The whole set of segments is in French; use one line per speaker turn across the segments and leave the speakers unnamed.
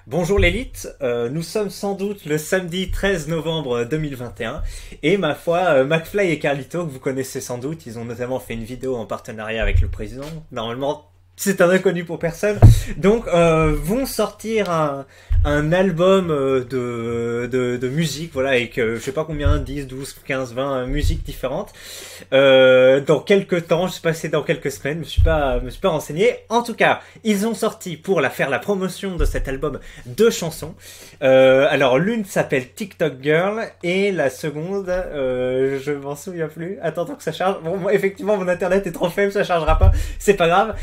Bonjour l'élite, nous sommes sans doute le samedi 13 novembre 2021 et ma foi, McFly et Carlito, que vous connaissez sans doute, ils ont notamment fait une vidéo en partenariat avec le président, normalement c'est un inconnu pour personne, donc vont sortir un album de musique, voilà, avec je sais pas combien, 10, 12, 15, 20 musiques différentes, dans quelques temps, je sais pas si c'est dans quelques semaines, me suis pas renseigné. En tout cas, ils ont sorti pour faire la promotion de cet album deux chansons. Alors l'une s'appelle TikTok Girl et la seconde, je m'en souviens plus. Attends que ça charge. Bon, moi, effectivement, mon internet est trop faible, ça chargera pas. C'est pas grave.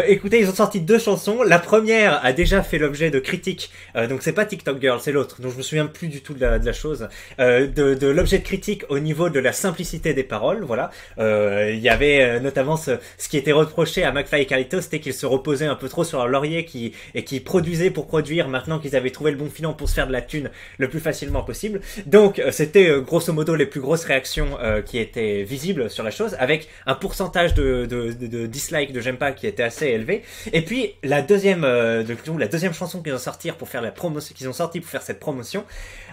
Écoutez, ils ont sorti deux chansons. La première a déjà fait l'objet de critiques. Donc c'est pas TikTok Girl, c'est l'autre. Donc je me souviens plus du tout de la chose. De l'objet de critique au niveau de la simplicité des paroles. Voilà. Il y avait notamment ce qui était reproché à McFly et Carlito, c'était qu'ils se reposaient un peu trop sur leur laurier et qui produisaient pour produire maintenant qu'ils avaient trouvé le bon filon pour se faire de la thune le plus facilement possible. Donc c'était grosso modo les plus grosses réactions qui étaient visibles sur la chose, avec un pourcentage de dislike, de j'aime pas qui était assez élevé. Et puis la deuxième chanson qu'ils ont sorti pour faire cette promotion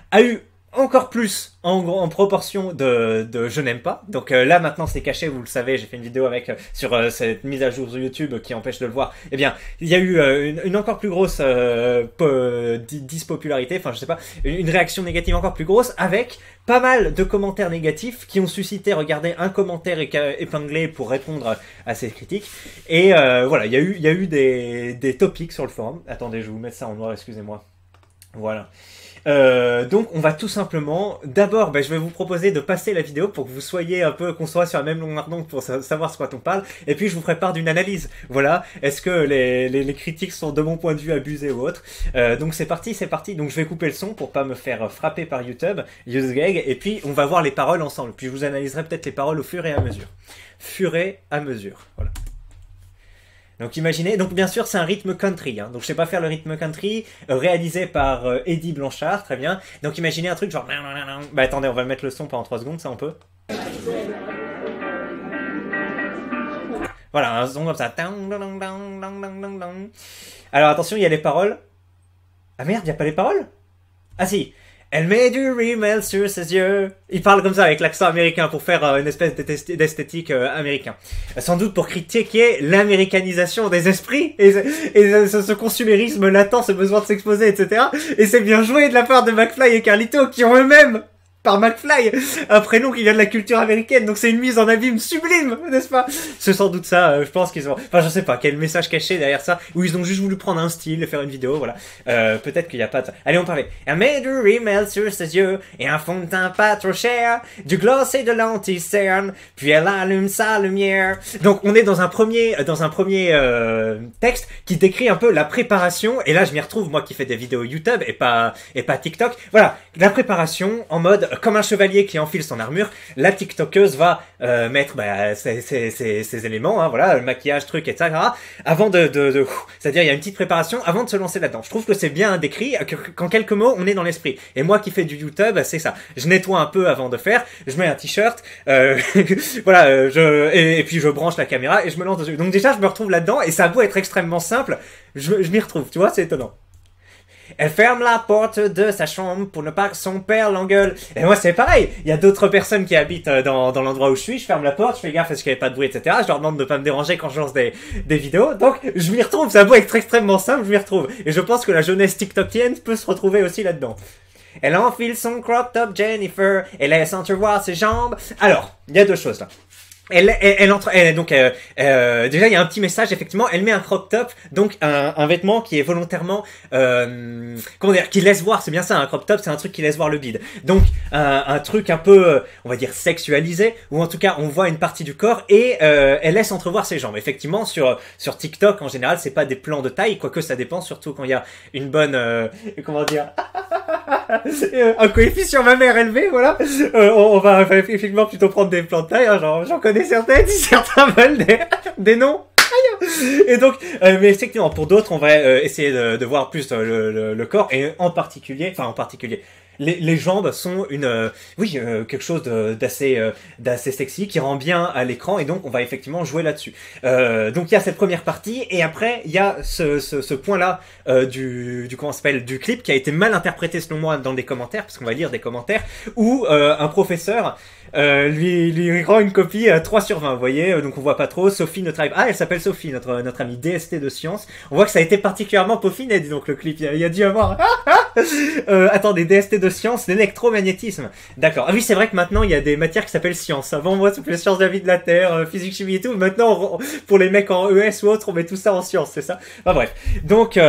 a eu encore plus en proportion de je n'aime pas. Donc là maintenant c'est caché, vous le savez, j'ai fait une vidéo avec sur cette mise à jour sur YouTube qui empêche de le voir. Eh bien, il y a eu une encore plus grosse dispopularité, enfin je sais pas, une réaction négative encore plus grosse, avec pas mal de commentaires négatifs qui ont suscité, regardez, un commentaire épinglé pour répondre à ces critiques. Et voilà, il y a eu des topics sur le forum. Attendez, je vais vous mettre ça en noir, excusez-moi. Voilà. Donc on va tout simplement, d'abord je vais vous proposer de passer la vidéo pour que vous soyez un peu, qu'on soit sur la même longueur d'onde pour savoir ce quoi on parle, et puis je vous ferai part d'une analyse. Voilà, est-ce que les critiques sont de mon point de vue abusées ou autres. Donc c'est parti. Donc je vais couper le son pour pas me faire frapper par YouTube, UseGag, et puis on va voir les paroles ensemble, puis je vous analyserai peut-être les paroles au fur et à mesure. Voilà. Donc imaginez, donc bien sûr c'est un rythme country, hein. Donc je sais pas faire le rythme country, réalisé par Eddie Blanchard, très bien. Donc imaginez un truc genre... Bah attendez, on va mettre le son pendant 3 secondes, ça on peut. Voilà, un son comme ça. Alors attention, il y a les paroles. Ah merde, il y a pas les paroles? Ah si. Elle met du rímel sur ses yeux. Il parle comme ça avec l'accent américain pour faire une espèce d'esthétique américain. Sans doute pour critiquer l'américanisation des esprits et ce consumérisme latent, ce besoin de s'exposer, etc. Et c'est bien joué de la part de McFly et Carlito qui ont eux-mêmes, par McFly, un prénom qui vient de la culture américaine, donc c'est une mise en abîme sublime, n'est-ce pas? C'est sans doute ça, je pense qu'ils ont... Enfin, je sais pas, quel message caché derrière ça, ou ils ont juste voulu prendre un style et faire une vidéo, voilà. Peut-être qu'il y a pas de... Allez, on parlait. Elle met du rímel sur ses yeux, et un fond de teint pas trop cher, du gloss et de l'anti-cerne, puis elle allume sa lumière. Donc, on est dans un premier texte qui décrit un peu la préparation, et là, je m'y retrouve, moi qui fais des vidéos YouTube et pas TikTok. Voilà, la préparation en mode comme un chevalier qui enfile son armure, la TikTokeuse va mettre ses éléments, hein, voilà, le maquillage, truc, etc. Avant c'est-à-dire il y a une petite préparation avant de se lancer là-dedans. Je trouve que c'est bien décrit, qu'en quelques mots, on est dans l'esprit. Et moi qui fais du YouTube, c'est ça. Je nettoie un peu avant de faire, je mets un t-shirt, voilà, et puis je branche la caméra et je me lance dessus. Donc déjà, je me retrouve là-dedans et ça a beau être extrêmement simple, je m'y retrouve, tu vois, c'est étonnant. Elle ferme la porte de sa chambre pour ne pas que son père l'engueule. Et moi c'est pareil, il y a d'autres personnes qui habitent dans l'endroit où je suis, je ferme la porte, je fais gaffe à ce qu'il n'y ait pas de bruit, etc. Je leur demande de ne pas me déranger quand je lance des vidéos. Donc je m'y retrouve, ça a beau être extrêmement simple, je m'y retrouve. Et je pense que la jeunesse tiktokienne peut se retrouver aussi là-dedans. Elle enfile son crop top Jennifer et laisse entrevoir ses jambes. Alors, il y a deux choses là. Donc déjà il y a un petit message, effectivement, elle met un crop top, donc un vêtement qui est volontairement comment dire, qui laisse voir, c'est bien ça, un crop top c'est un truc qui laisse voir le bide, donc un truc un peu on va dire sexualisé, ou en tout cas on voit une partie du corps et elle laisse entrevoir ses jambes. Effectivement sur TikTok en général c'est pas des plans de taille, quoique ça dépend, surtout quand il y a une bonne comment dire un coefficient mammaire élevé, voilà. On va effectivement plutôt prendre des plans de taille, hein, j'en connais certains veulent des noms. Et donc, mais effectivement, pour d'autres, on va essayer de voir plus le corps, et en particulier, les jambes sont quelque chose d'assez sexy qui rend bien à l'écran et donc on va effectivement jouer là-dessus. Donc il y a cette première partie et après il y a ce point-là comment ça s'appelle, du clip qui a été mal interprété selon moi dans des commentaires parce qu'on va lire des commentaires où un professeur lui rend une copie 3 sur 20, vous voyez, donc on voit pas trop. Sophie, elle s'appelle Sophie, notre amie DST de sciences. On voit que ça a été particulièrement peaufiné, dis donc, le clip. Il y a dû avoir... attendez, DST de sciences, l'électromagnétisme. D'accord. Ah oui, c'est vrai que maintenant, il y a des matières qui s'appellent sciences. Avant, moi, ça s'appelait sciences de la vie de la Terre, physique, chimie et tout. Maintenant, pour les mecs en ES ou autre, on met tout ça en sciences, c'est ça? Enfin bref. Donc...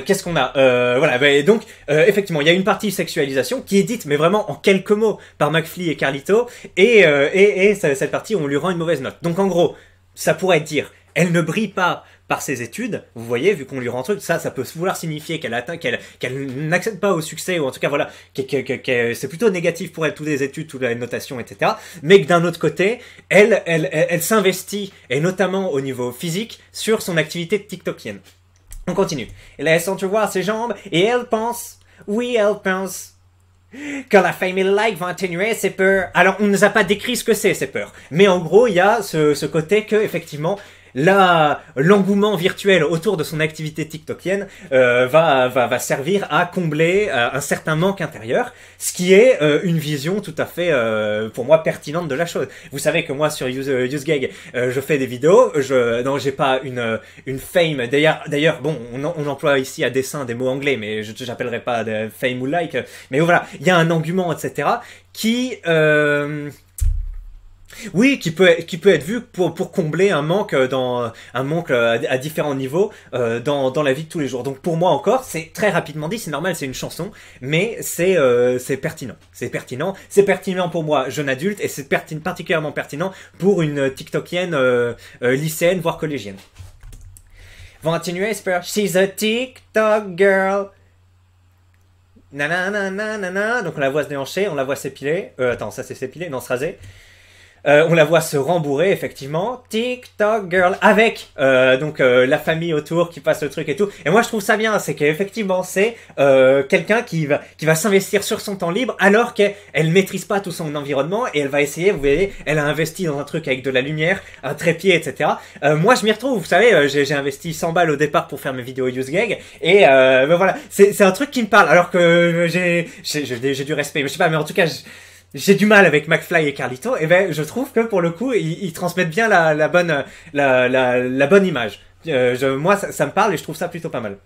qu'est-ce qu'on a voilà, donc effectivement il y a une partie sexualisation qui est dite mais vraiment en quelques mots par McFly et Carlito et cette partie on lui rend une mauvaise note. Donc en gros ça pourrait dire elle ne brille pas par ses études, vous voyez, vu qu'on lui rend truc, ça peut vouloir signifier qu'elle n'accède pas au succès, ou en tout cas voilà, c'est plutôt négatif pour elle, toutes les études, toutes les notations, etc. Mais que d'un autre côté, elle s'investit, et notamment au niveau physique, sur son activité tiktokienne. On continue. Elle laisse entrevoir ses jambes et elle pense, oui, elle pense, que la family like va atténuer ses peurs. Alors, on ne nous a pas décrit ce que c'est, ces peurs. Mais en gros, il y a ce côté que, effectivement, l'engouement virtuel autour de son activité tiktokienne va servir à combler un certain manque intérieur, ce qui est une vision tout à fait pour moi pertinente de la chose. Vous savez que moi sur UseGag je fais des vidéos, j'ai pas une fame. D'ailleurs bon, on emploie ici à dessein des mots anglais, mais j'appellerai pas de fame ou like. Mais voilà, il y a un engouement, etc. qui oui, qui peut être vu pour combler un manque à différents niveaux dans la vie de tous les jours. Donc pour moi encore, c'est très rapidement dit, c'est normal, c'est une chanson, mais c'est pertinent. C'est pertinent pour moi, jeune adulte, et c'est particulièrement pertinent pour une TikTokienne lycéenne, voire collégienne. Vont continuer, she's a TikTok girl. Nanana, donc on la voit se déhancher, on la voit s'épiler. Attends, ça c'est s'épiler, non, se raser. On la voit se rembourrer, effectivement. TikTok girl, avec la famille autour qui passe le truc et tout. Et moi je trouve ça bien, c'est qu'effectivement c'est quelqu'un qui va s'investir sur son temps libre alors qu'elle maîtrise pas tout son environnement et elle va essayer, vous voyez, elle a investi dans un truc avec de la lumière, un trépied, etc. Moi je m'y retrouve, vous savez, j'ai investi 100 balles au départ pour faire mes vidéos UseGag et voilà, c'est un truc qui me parle alors que j'ai du respect, mais je sais pas, mais en tout cas j'ai du mal avec McFly et Carlito, et je trouve que pour le coup ils transmettent bien la bonne image. Moi ça me parle et je trouve ça plutôt pas mal.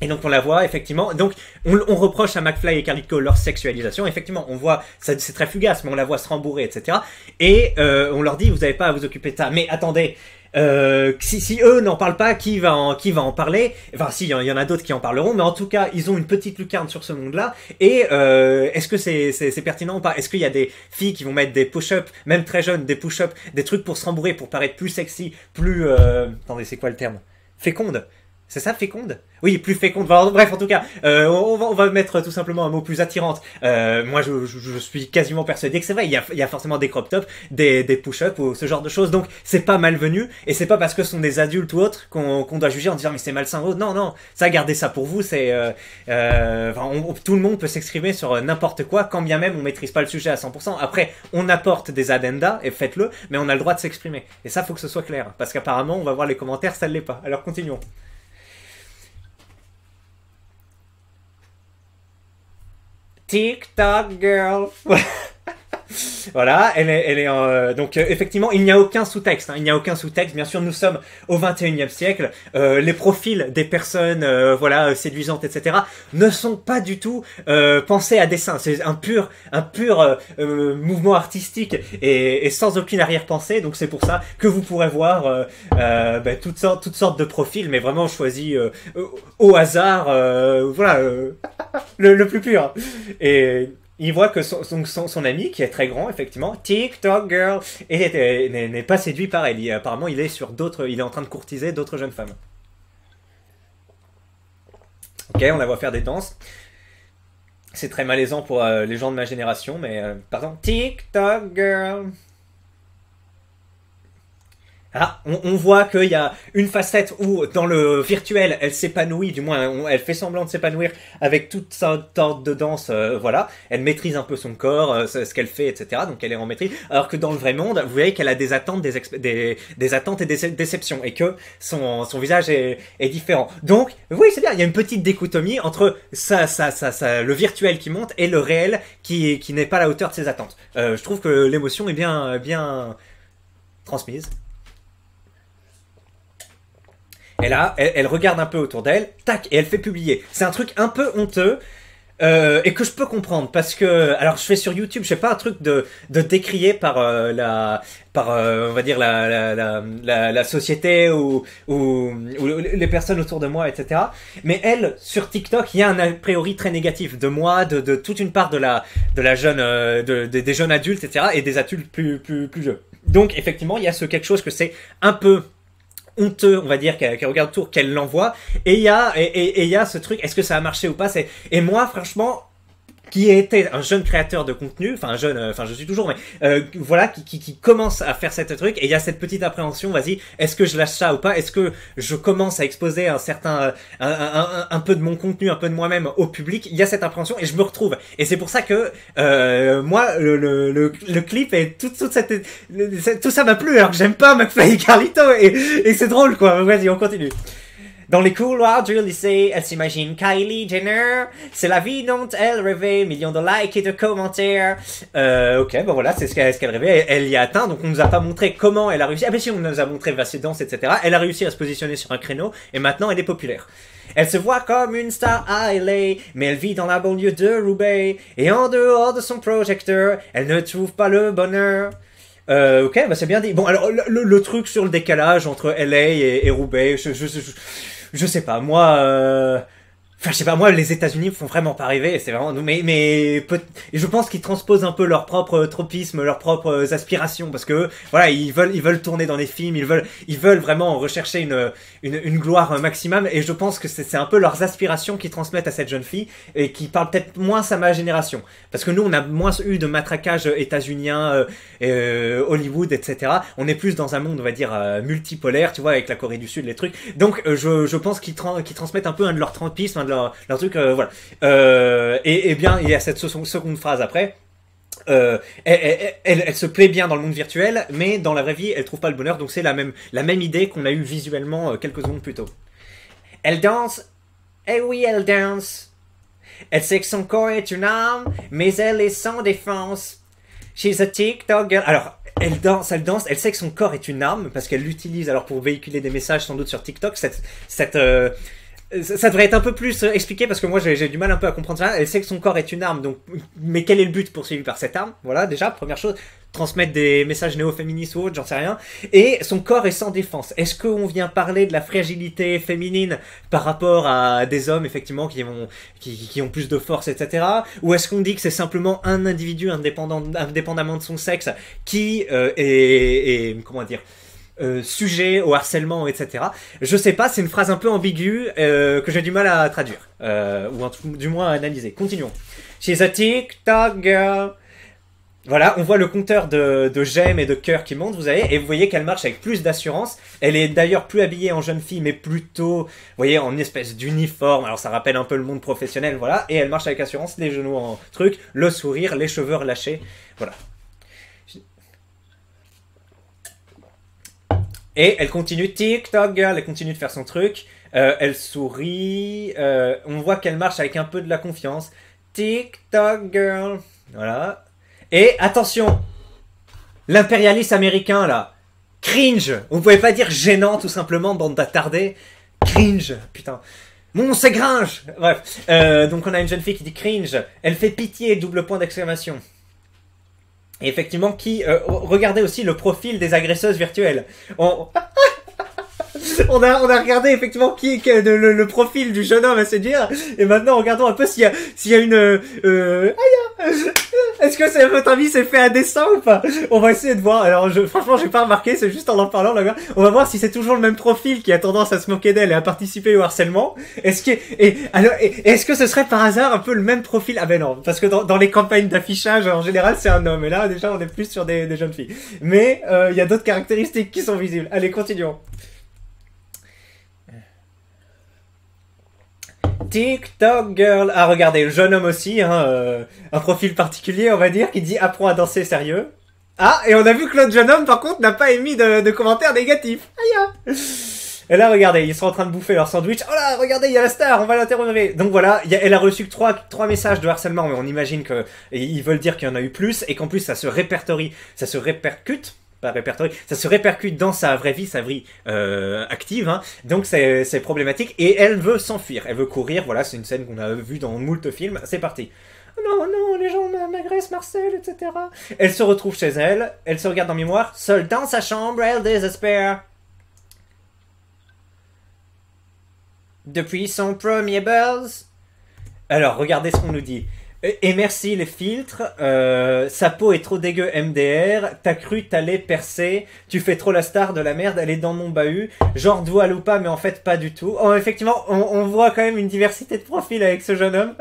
Et donc on la voit effectivement, donc on reproche à McFly et Carlito leur sexualisation, effectivement on voit, c'est très fugace, mais on la voit se rembourrer, etc. Et on leur dit vous n'avez pas à vous occuper de ça. Mais attendez, si eux n'en parlent pas, qui va en parler? Enfin si, il y en a d'autres qui en parleront, mais en tout cas ils ont une petite lucarne sur ce monde-là. Et est-ce que c'est pertinent ou pas? Est-ce qu'il y a des filles qui vont mettre des push-ups, même très jeunes, des push-ups, des trucs pour se rembourrer, pour paraître plus sexy, plus attendez, c'est quoi le terme? Féconde? C'est ça, féconde? Oui, plus féconde. Bref, en tout cas, on va mettre tout simplement un mot plus attirante. Moi, je suis quasiment persuadé que c'est vrai. Il y a forcément des crop tops, des push-ups ou ce genre de choses. Donc, c'est pas malvenu. Et c'est pas parce que ce sont des adultes ou autres qu'on doit juger en disant mais c'est malsain. Oh, non, ça, gardez ça pour vous. Tout le monde peut s'exprimer sur n'importe quoi, quand bien même on maîtrise pas le sujet à 100%. Après, on apporte des addendas et faites-le, mais on a le droit de s'exprimer. Et ça, faut que ce soit clair, parce qu'apparemment, on va voir les commentaires, ça ne l'est pas. Alors, continuons. TikTok girl. Voilà, elle est donc effectivement il n'y a aucun sous-texte, il n'y a aucun sous-texte. Bien sûr, nous sommes au 21e siècle. Les profils des personnes, séduisantes, etc., ne sont pas du tout pensés à dessein. C'est un pur mouvement artistique et sans aucune arrière-pensée. Donc c'est pour ça que vous pourrez voir toutes sortes de profils, mais vraiment choisis au hasard, le plus pur. Et il voit que son ami, qui est très grand, effectivement, TikTok girl, n'est pas séduit par elle. Apparemment, il est en train de courtiser d'autres jeunes femmes. Ok, on la voit faire des danses. C'est très malaisant pour les gens de ma génération, mais pardon. TikTok girl. Ah, on voit qu'il y a une facette où, dans le virtuel, elle s'épanouit, du moins, elle fait semblant de s'épanouir avec toute sa sorte de danse, voilà. Elle maîtrise un peu son corps, ce qu'elle fait, etc. Donc elle est en maîtrise. Alors que dans le vrai monde, vous voyez qu'elle a des attentes, des attentes et des déceptions, et que son visage est différent. Donc, oui, c'est bien, il y a une petite dichotomie entre le virtuel qui monte et le réel qui n'est pas à la hauteur de ses attentes. Je trouve que l'émotion est bien transmise. Et là, elle regarde un peu autour d'elle, tac, et elle fait publier. C'est un truc un peu honteux, et que je peux comprendre, parce que, alors je fais sur YouTube, je fais pas un truc de décrié par on va dire la société ou les personnes autour de moi, etc. Mais elle, sur TikTok, il y a un a priori très négatif de moi, de toute une part de la jeune, des jeunes adultes, etc. et des adultes plus vieux. Donc effectivement, il y a quelque chose que c'est un peu honteux, on va dire, qu'elle regarde autour, qu'elle l'envoie, et il y a ce truc, est-ce que ça a marché ou pas, et moi, franchement, qui était un jeune créateur de contenu, enfin je suis toujours, mais voilà, qui commence à faire cette truc, et il y a cette petite appréhension, vas-y, est-ce que je lâche ça ou pas, est-ce que je commence à exposer un certain, un peu de mon contenu, un peu de moi-même au public, il y a cette appréhension, et je me retrouve, et c'est pour ça que moi, le clip et tout ça m'a plu, alors que j'aime pas McFly et Carlito, et c'est drôle, quoi, vas-y, on continue. Dans les couloirs du lycée, elle s'imagine Kylie Jenner. C'est la vie dont elle rêvait, millions de likes et de commentaires. Ok, ben voilà, c'est ce qu'elle rêvait. Elle y a atteint, donc on nous a pas montré comment elle a réussi. Ah ben si, on nous a montré ses danses, etc. Elle a réussi à se positionner sur un créneau, et maintenant elle est populaire. Elle se voit comme une star à LA, mais elle vit dans la banlieue de Roubaix. Et en dehors de son projecteur, elle ne trouve pas le bonheur. Ok, bah c'est bien dit. Bon, alors le truc sur le décalage entre LA et Roubaix, je sais pas, moi, enfin je sais pas, moi les États-Unis me font vraiment pas rêver, c'est vraiment, mais je pense qu'ils transposent un peu leurs propres tropismes, leurs propres aspirations, parce que voilà, ils veulent tourner dans les films, ils veulent vraiment rechercher une gloire maximum, et je pense que c'est un peu leurs aspirations qu'ils transmettent à cette jeune fille, et qui parlent peut-être moins à ma génération, parce que nous on a moins eu de matraquage états-unien, Hollywood, etc. On est plus dans un monde, on va dire, multipolaire, tu vois, avec la Corée du Sud, les trucs. Donc je pense qu'ils transmettent un peu un de leur tropisme, un de leur truc, voilà. Et bien, il y a cette seconde phrase après. Elle se plaît bien dans le monde virtuel, mais dans la vraie vie, elle trouve pas le bonheur. Donc c'est la même idée qu'on a eue visuellement quelques secondes plus tôt. Elle danse. Eh oui, elle danse. Elle sait que son corps est une arme, mais elle est sans défense. She's a TikTok girl. Alors, elle danse, elle sait que son corps est une arme, parce qu'elle l'utilise alors pour véhiculer des messages sans doute sur TikTok. Ça devrait être un peu plus expliqué, parce que moi j'ai du mal un peu à comprendre ça. Elle sait que son corps est une arme, donc, mais quel est le but poursuivi par cette arme? Voilà, déjà, première chose, transmettre des messages néo-féministes ou autres, j'en sais rien. Et son corps est sans défense. Est-ce qu'on vient parler de la fragilité féminine par rapport à des hommes, effectivement, qui ont plus de force, etc. Ou est-ce qu'on dit que c'est simplement un individu indépendamment de son sexe qui est comment dire, sujet au harcèlement, etc. Je sais pas, c'est une phrase un peu ambiguë que j'ai du mal à traduire, ou du moins à analyser. Continuons. She's a TikTok girl. Voilà, on voit le compteur de j'aime et de cœur qui monte, vous savez, et vous voyez qu'elle marche avec plus d'assurance. Elle est d'ailleurs plus habillée en jeune fille, mais plutôt, vous voyez, en une espèce d'uniforme. Alors ça rappelle un peu le monde professionnel, voilà. Et elle marche avec assurance, les genoux en truc, le sourire, les cheveux relâchés, voilà. Et elle continue, TikTok girl, elle continue de faire son truc. Elle sourit. On voit qu'elle marche avec un peu de la confiance. TikTok girl. Voilà. Et attention, l'impérialisme américain là. Cringe. Vous pouvez pas dire gênant tout simplement, bande d'attardés. Cringe. Putain. Mon c'est gringe. Bref. Donc on a une jeune fille qui dit cringe. Elle fait pitié, double point d'exclamation. Et effectivement, regardez aussi le profil des agresseuses virtuelles. On a regardé effectivement le profil du jeune homme à séduire, et maintenant regardons un peu s'il y a une Est-ce que c'est, à votre avis, c'est fait à dessein ou pas? On va essayer de voir. Alors, franchement, j'ai pas remarqué, c'est juste en parlant, là. On va voir si c'est toujours le même profil qui a tendance à se moquer d'elle et à participer au harcèlement. Est-ce que ce serait par hasard un peu le même profil? Ah ben non, parce que dans les campagnes d'affichage, en général, c'est un homme. Et là, déjà, on est plus sur des jeunes filles. Mais, il y a d'autres caractéristiques qui sont visibles. Allez, continuons. TikTok girl. Ah, regardez, le jeune homme aussi, hein, un profil particulier, on va dire, qui dit apprends à danser sérieux. Ah, et on a vu que l'autre jeune homme, par contre, n'a pas émis de commentaires négatifs. Aïe. Et là, regardez, ils sont en train de bouffer leur sandwich. Oh là, regardez, il y a la star, on va l'interroger. Donc voilà, elle a reçu que trois messages de harcèlement, mais on imagine que ils veulent dire qu'il y en a eu plus, et qu'en plus, ça se répertorie, ça se répercute. Pas répertorié, ça se répercute dans sa vraie vie, active, hein. Donc c'est problématique, et elle veut s'enfuir, elle veut courir, voilà, c'est une scène qu'on a vue dans moult films, c'est parti. Non, non, les gens m'agressent, Marcel, etc. Elle se retrouve chez elle, elle se regarde dans le miroir, seule dans sa chambre, elle désespère. Depuis son premier buzz. Alors, regardez ce qu'on nous dit. Et merci les filtres, sa peau est trop dégueu MDR, t'as cru t'allais percer, tu fais trop la star de la merde, elle est dans mon bahut, genre Dua Lipa mais en fait pas du tout. Oh, effectivement, on voit quand même une diversité de profils avec ce jeune homme.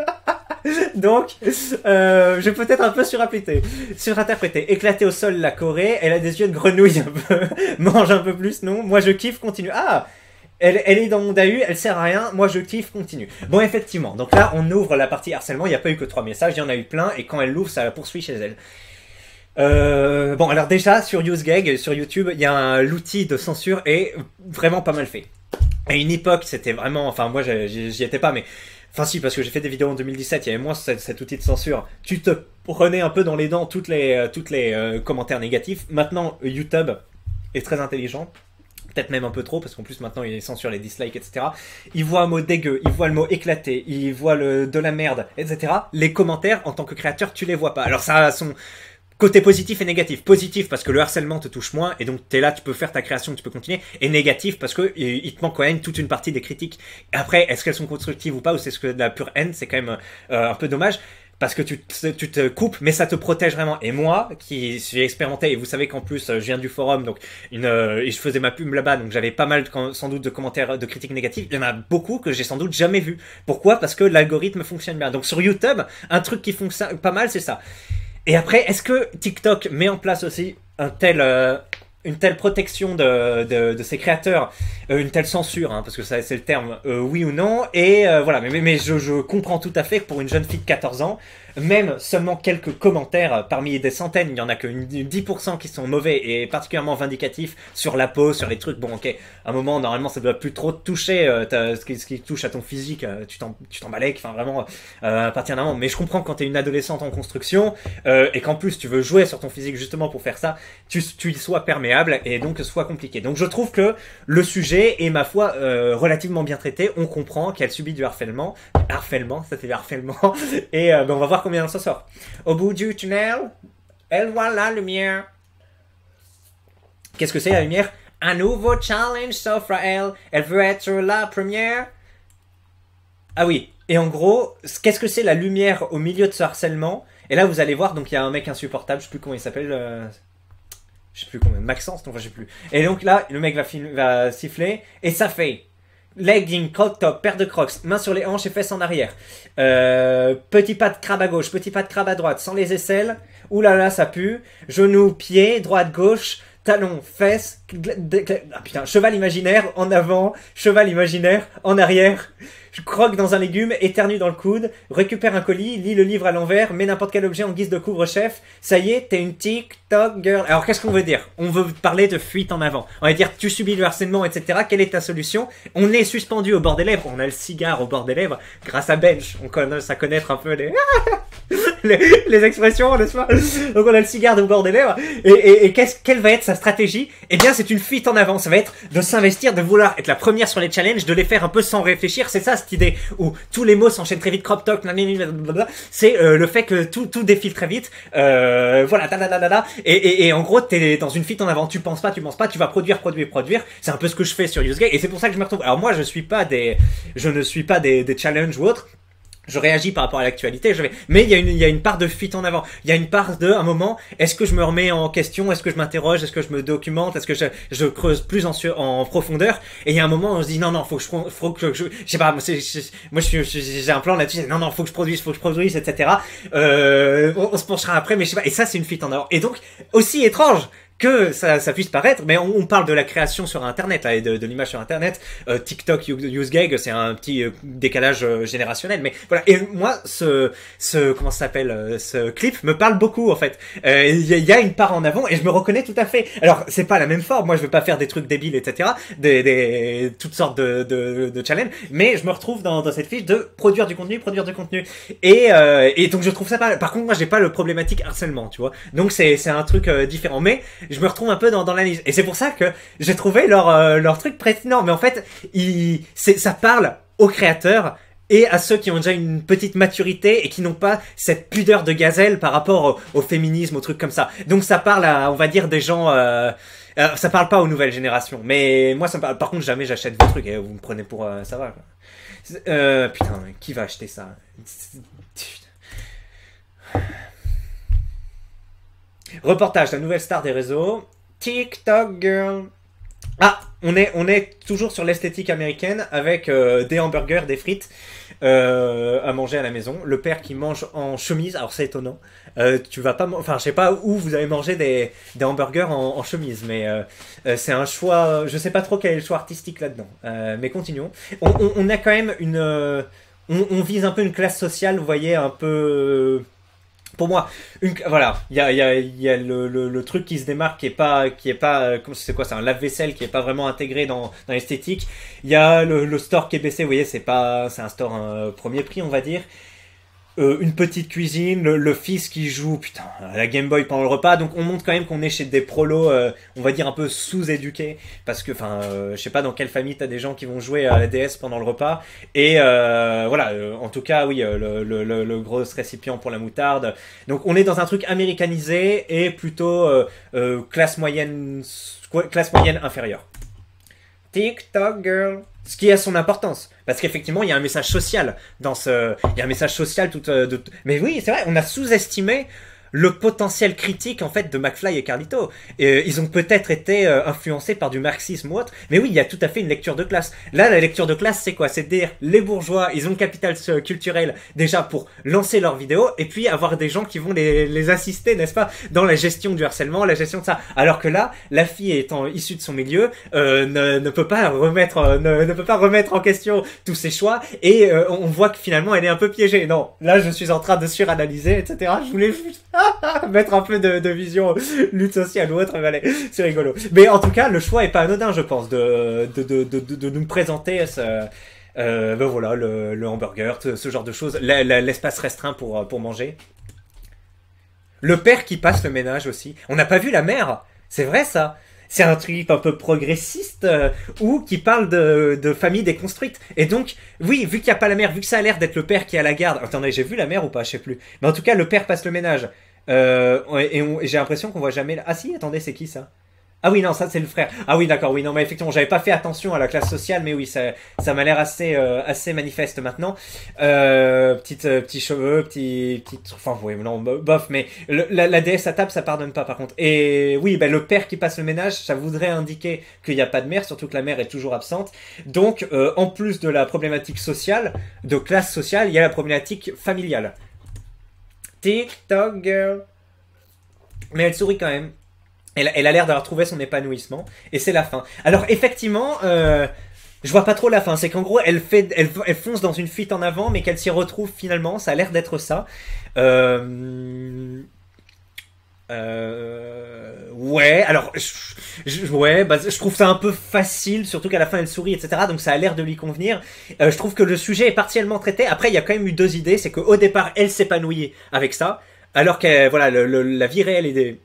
Donc, j'ai peut-être un peu surinterprété. Éclaté au sol la Corée, elle a des yeux de grenouille un peu, mange un peu plus, non? Moi je kiffe, continue. Ah! Elle est dans mon DAU, elle sert à rien, moi je kiffe, continue. Bon, effectivement, donc là, on ouvre la partie harcèlement, il n'y a pas eu que 3 messages, il y en a eu plein, et quand elle l'ouvre, ça la poursuit chez elle. Bon, alors déjà, sur UseGag, sur YouTube, il y a l'outil de censure est vraiment pas mal fait. À une époque, c'était vraiment, enfin, moi, j'y étais pas, mais... Enfin si, parce que j'ai fait des vidéos en 2017, il y avait moins cet outil de censure. Tu te prenais un peu dans les dents toutes les commentaires négatifs. Maintenant, YouTube est très intelligent. Peut-être même un peu trop, parce qu'en plus maintenant il censure les dislikes, etc. Il voit un mot dégueu, il voit le mot éclaté, il voit de la merde, etc. Les commentaires, en tant que créateur, tu les vois pas. Alors ça a son côté positif et négatif. Positif parce que le harcèlement te touche moins, et donc t'es là, tu peux faire ta création, tu peux continuer. Et négatif parce que il te manque quand même toute une partie des critiques. Après, est-ce qu'elles sont constructives ou pas, ou c'est ce que de la pure haine, c'est quand même un peu dommage. Parce que tu te coupes, mais ça te protège vraiment. Et moi, qui suis expérimenté, et vous savez qu'en plus, je viens du forum, donc et je faisais ma pub là-bas, donc j'avais pas mal, sans doute, de commentaires, de critiques négatives. Il y en a beaucoup que j'ai sans doute jamais vu. Pourquoi? Parce que l'algorithme fonctionne bien. Donc sur YouTube, un truc qui fonctionne pas mal, c'est ça. Et après, est-ce que TikTok met en place aussi une telle protection de ses créateurs, une telle censure, hein, parce que ça c'est le terme, oui ou non, et voilà, mais je comprends tout à fait que pour une jeune fille de 14 ans, même seulement quelques commentaires parmi des centaines, il n'y en a que 10% qui sont mauvais et particulièrement vindicatifs sur la peau, sur les trucs. Bon, ok, à un moment, normalement, ça doit plus trop te toucher, ce qui touche à ton physique, tu t'en balèques, enfin vraiment, à partir d'un moment. Mais je comprends que quand t'es une adolescente en construction, et qu'en plus tu veux jouer sur ton physique justement pour faire ça, tu y sois perméable et donc soit compliqué. Donc je trouve que le sujet est, ma foi, relativement bien traité. On comprend qu'elle subit du harcèlement, ça fait du harcèlement, et on va voir combien on s'en sort. Au bout du tunnel, elle voit la lumière. Qu'est-ce que c'est la lumière? Un nouveau challenge s'offre à elle. Elle veut être la première. Ah oui, et en gros, qu'est-ce que c'est la lumière au milieu de ce harcèlement? Et là, vous allez voir, donc il y a un mec insupportable, je sais plus comment il s'appelle, je sais plus comment, Maxence, non, enfin, je sais plus. Et donc là, le mec va siffler, et ça fait legging, crop top, paire de crocs, main sur les hanches et fesses en arrière. Petit pas de crabe à gauche, petit pas de crabe à droite, sans les aisselles. Ouh là là, ça pue. Genoux, pieds, droite, gauche, talons, fesses. Ah putain, cheval imaginaire en avant, cheval imaginaire en arrière. Je croque dans un légume, éternue dans le coude, récupère un colis, lis le livre à l'envers, mets n'importe quel objet en guise de couvre-chef. Ça y est, t'es une TikTok girl. Alors qu'est-ce qu'on veut dire? On veut parler de fuite en avant. On va dire tu subis le harcèlement, etc. Quelle est ta solution? On est suspendu au bord des lèvres, on a le cigare au bord des lèvres grâce à Bench. On commence à connaître un peu les expressions, n'est-ce pas? Donc on a le cigare au bord des lèvres. Et quelle va être sa stratégie? Eh bien c'est une fuite en avant. Ça va être de s'investir, de vouloir être la première sur les challenges, de les faire un peu sans réfléchir. C'est ça cette idée où tous les mots s'enchaînent très vite, crop top, c'est le fait que tout défile très vite. Voilà, et en gros t'es dans une fuite en avant. Tu penses pas, tu vas produire. C'est un peu ce que je fais sur UseGag et c'est pour ça que je me retrouve. Alors moi je ne suis pas des challenges ou autres. je réagis par rapport à l'actualité, mais il y a une part de fuite en avant. Il y a une part de, un moment, est-ce que je me remets en question, est-ce que je m'interroge, est-ce que je me documente, est-ce que je creuse plus en profondeur, et il y a un moment où on se dit, non, faut que je sais pas, moi, j'ai un plan là-dessus, non, faut que je produise, etc. On se penchera après, mais je sais pas, et ça, c'est une fuite en avant. Et donc, aussi étrange que ça puisse paraître, mais on parle de la création sur Internet, là, et de l'image sur Internet. TikTok, UseGag, c'est un petit décalage générationnel, mais voilà. Et moi, comment ça s'appelle, ce clip me parle beaucoup, en fait. Il y a une part en avant, et je me reconnais tout à fait. Alors, c'est pas la même forme, moi je veux pas faire des trucs débiles, etc., toutes sortes de challenges, mais je me retrouve dans cette fiche de produire du contenu, et donc je trouve ça pas, par contre, moi j'ai pas le problématique harcèlement, tu vois. Donc c'est un truc différent, mais je me retrouve un peu dans l'analyse. Et c'est pour ça que j'ai trouvé leur truc pertinent. Mais en fait, ça parle aux créateurs et à ceux qui ont déjà une petite maturité et qui n'ont pas cette pudeur de gazelle par rapport au féminisme, aux trucs comme ça. Donc ça parle à, on va dire, des gens... ça parle pas aux nouvelles générations. Mais moi, ça me parle. Par contre, jamais j'achète vos trucs. Et vous me prenez pour... ça va, quoi. Putain, qui va acheter ça? Reportage, la nouvelle star des réseaux. TikTok Girl. Ah, on est toujours sur l'esthétique américaine avec des hamburgers, des frites à manger à la maison. Le père qui mange en chemise, alors c'est étonnant. Tu vas pas, enfin je sais pas où vous avez mangé des hamburgers en chemise, mais c'est un choix. Je sais pas trop quel est le choix artistique là-dedans. Mais continuons. On a quand même on vise un peu une classe sociale, vous voyez, un peu. Pour moi, voilà, il y a le truc qui se démarque qui est pas, c'est quoi, c'est un lave-vaisselle qui est pas vraiment intégré dans l'esthétique. Il y a le store qui est baissé, vous voyez, c'est un store premier prix, on va dire. Une petite cuisine, le fils qui joue putain à la Game Boy pendant le repas, donc on montre quand même qu'on est chez des prolos, on va dire un peu sous-éduqués, parce que je sais pas dans quelle famille t'as des gens qui vont jouer à la DS pendant le repas, et voilà, en tout cas oui, le gros récipient pour la moutarde, donc on est dans un truc américanisé et plutôt classe moyenne inférieure. TikTok girl. Ce qui a son importance. Parce qu'effectivement, il y a un message social il y a un message social mais oui, c'est vrai, on a sous-estimé le potentiel critique en fait de McFly et Carlito. Ils ont peut-être été influencés par du marxisme ou autre, mais oui, il y a tout à fait une lecture de classe. Là, la lecture de classe, c'est quoi? C'est de dire les bourgeois, ils ont le capital culturel déjà pour lancer leurs vidéos, et puis avoir des gens qui vont les assister, n'est-ce pas, dans la gestion du harcèlement, la gestion de ça. Alors que là, la fille étant issue de son milieu, ne peut pas remettre en question tous ses choix, et on voit que finalement, elle est un peu piégée. Non, là, je suis en train de suranalyser, etc. Je voulais juste mettre un peu de vision lutte sociale ou autre, mais allez, c'est rigolo. Mais en tout cas, le choix est pas anodin, je pense, de nous présenter ben voilà, le hamburger, ce genre de choses, l'espace restreint pour manger. Le père qui passe le ménage aussi. On n'a pas vu la mère, c'est vrai ça. C'est un truc un peu progressiste ou qui parle de famille déconstruite. Et donc, oui, vu qu'il n'y a pas la mère, vu que ça a l'air d'être le père qui est à la garde. Attendez, j'ai vu la mère ou pas, je sais plus. Mais en tout cas, le père passe le ménage. Et j'ai l'impression qu'on voit jamais... Ah si, attendez, c'est qui ça? Ah oui, non, ça c'est le frère. Ah oui, d'accord, oui, non, mais effectivement, j'avais pas fait attention à la classe sociale, mais oui, ça m'a l'air assez manifeste maintenant. Petits cheveux, enfin, oui, non, bof, mais la déesse à table, ça pardonne pas, par contre. Et oui, ben, le père qui passe le ménage, ça voudrait indiquer qu'il n'y a pas de mère, surtout que la mère est toujours absente. Donc, en plus de la problématique sociale, de classe sociale, il y a la problématique familiale. TikTok girl. Mais elle sourit quand même. Elle a l'air d'avoir trouvé son épanouissement. Et c'est la fin. Alors effectivement, je vois pas trop la fin. C'est qu'en gros, elle fonce dans une fuite en avant, mais qu'elle s'y retrouve finalement. Ça a l'air d'être ça. Ouais, alors, je trouve ça un peu facile, surtout qu'à la fin elle sourit, etc. Donc ça a l'air de lui convenir. Je trouve que le sujet est partiellement traité. Après, il y a quand même eu deux idées. C'est qu'au départ, elle s'épanouit avec ça, alors que voilà, la vie réelle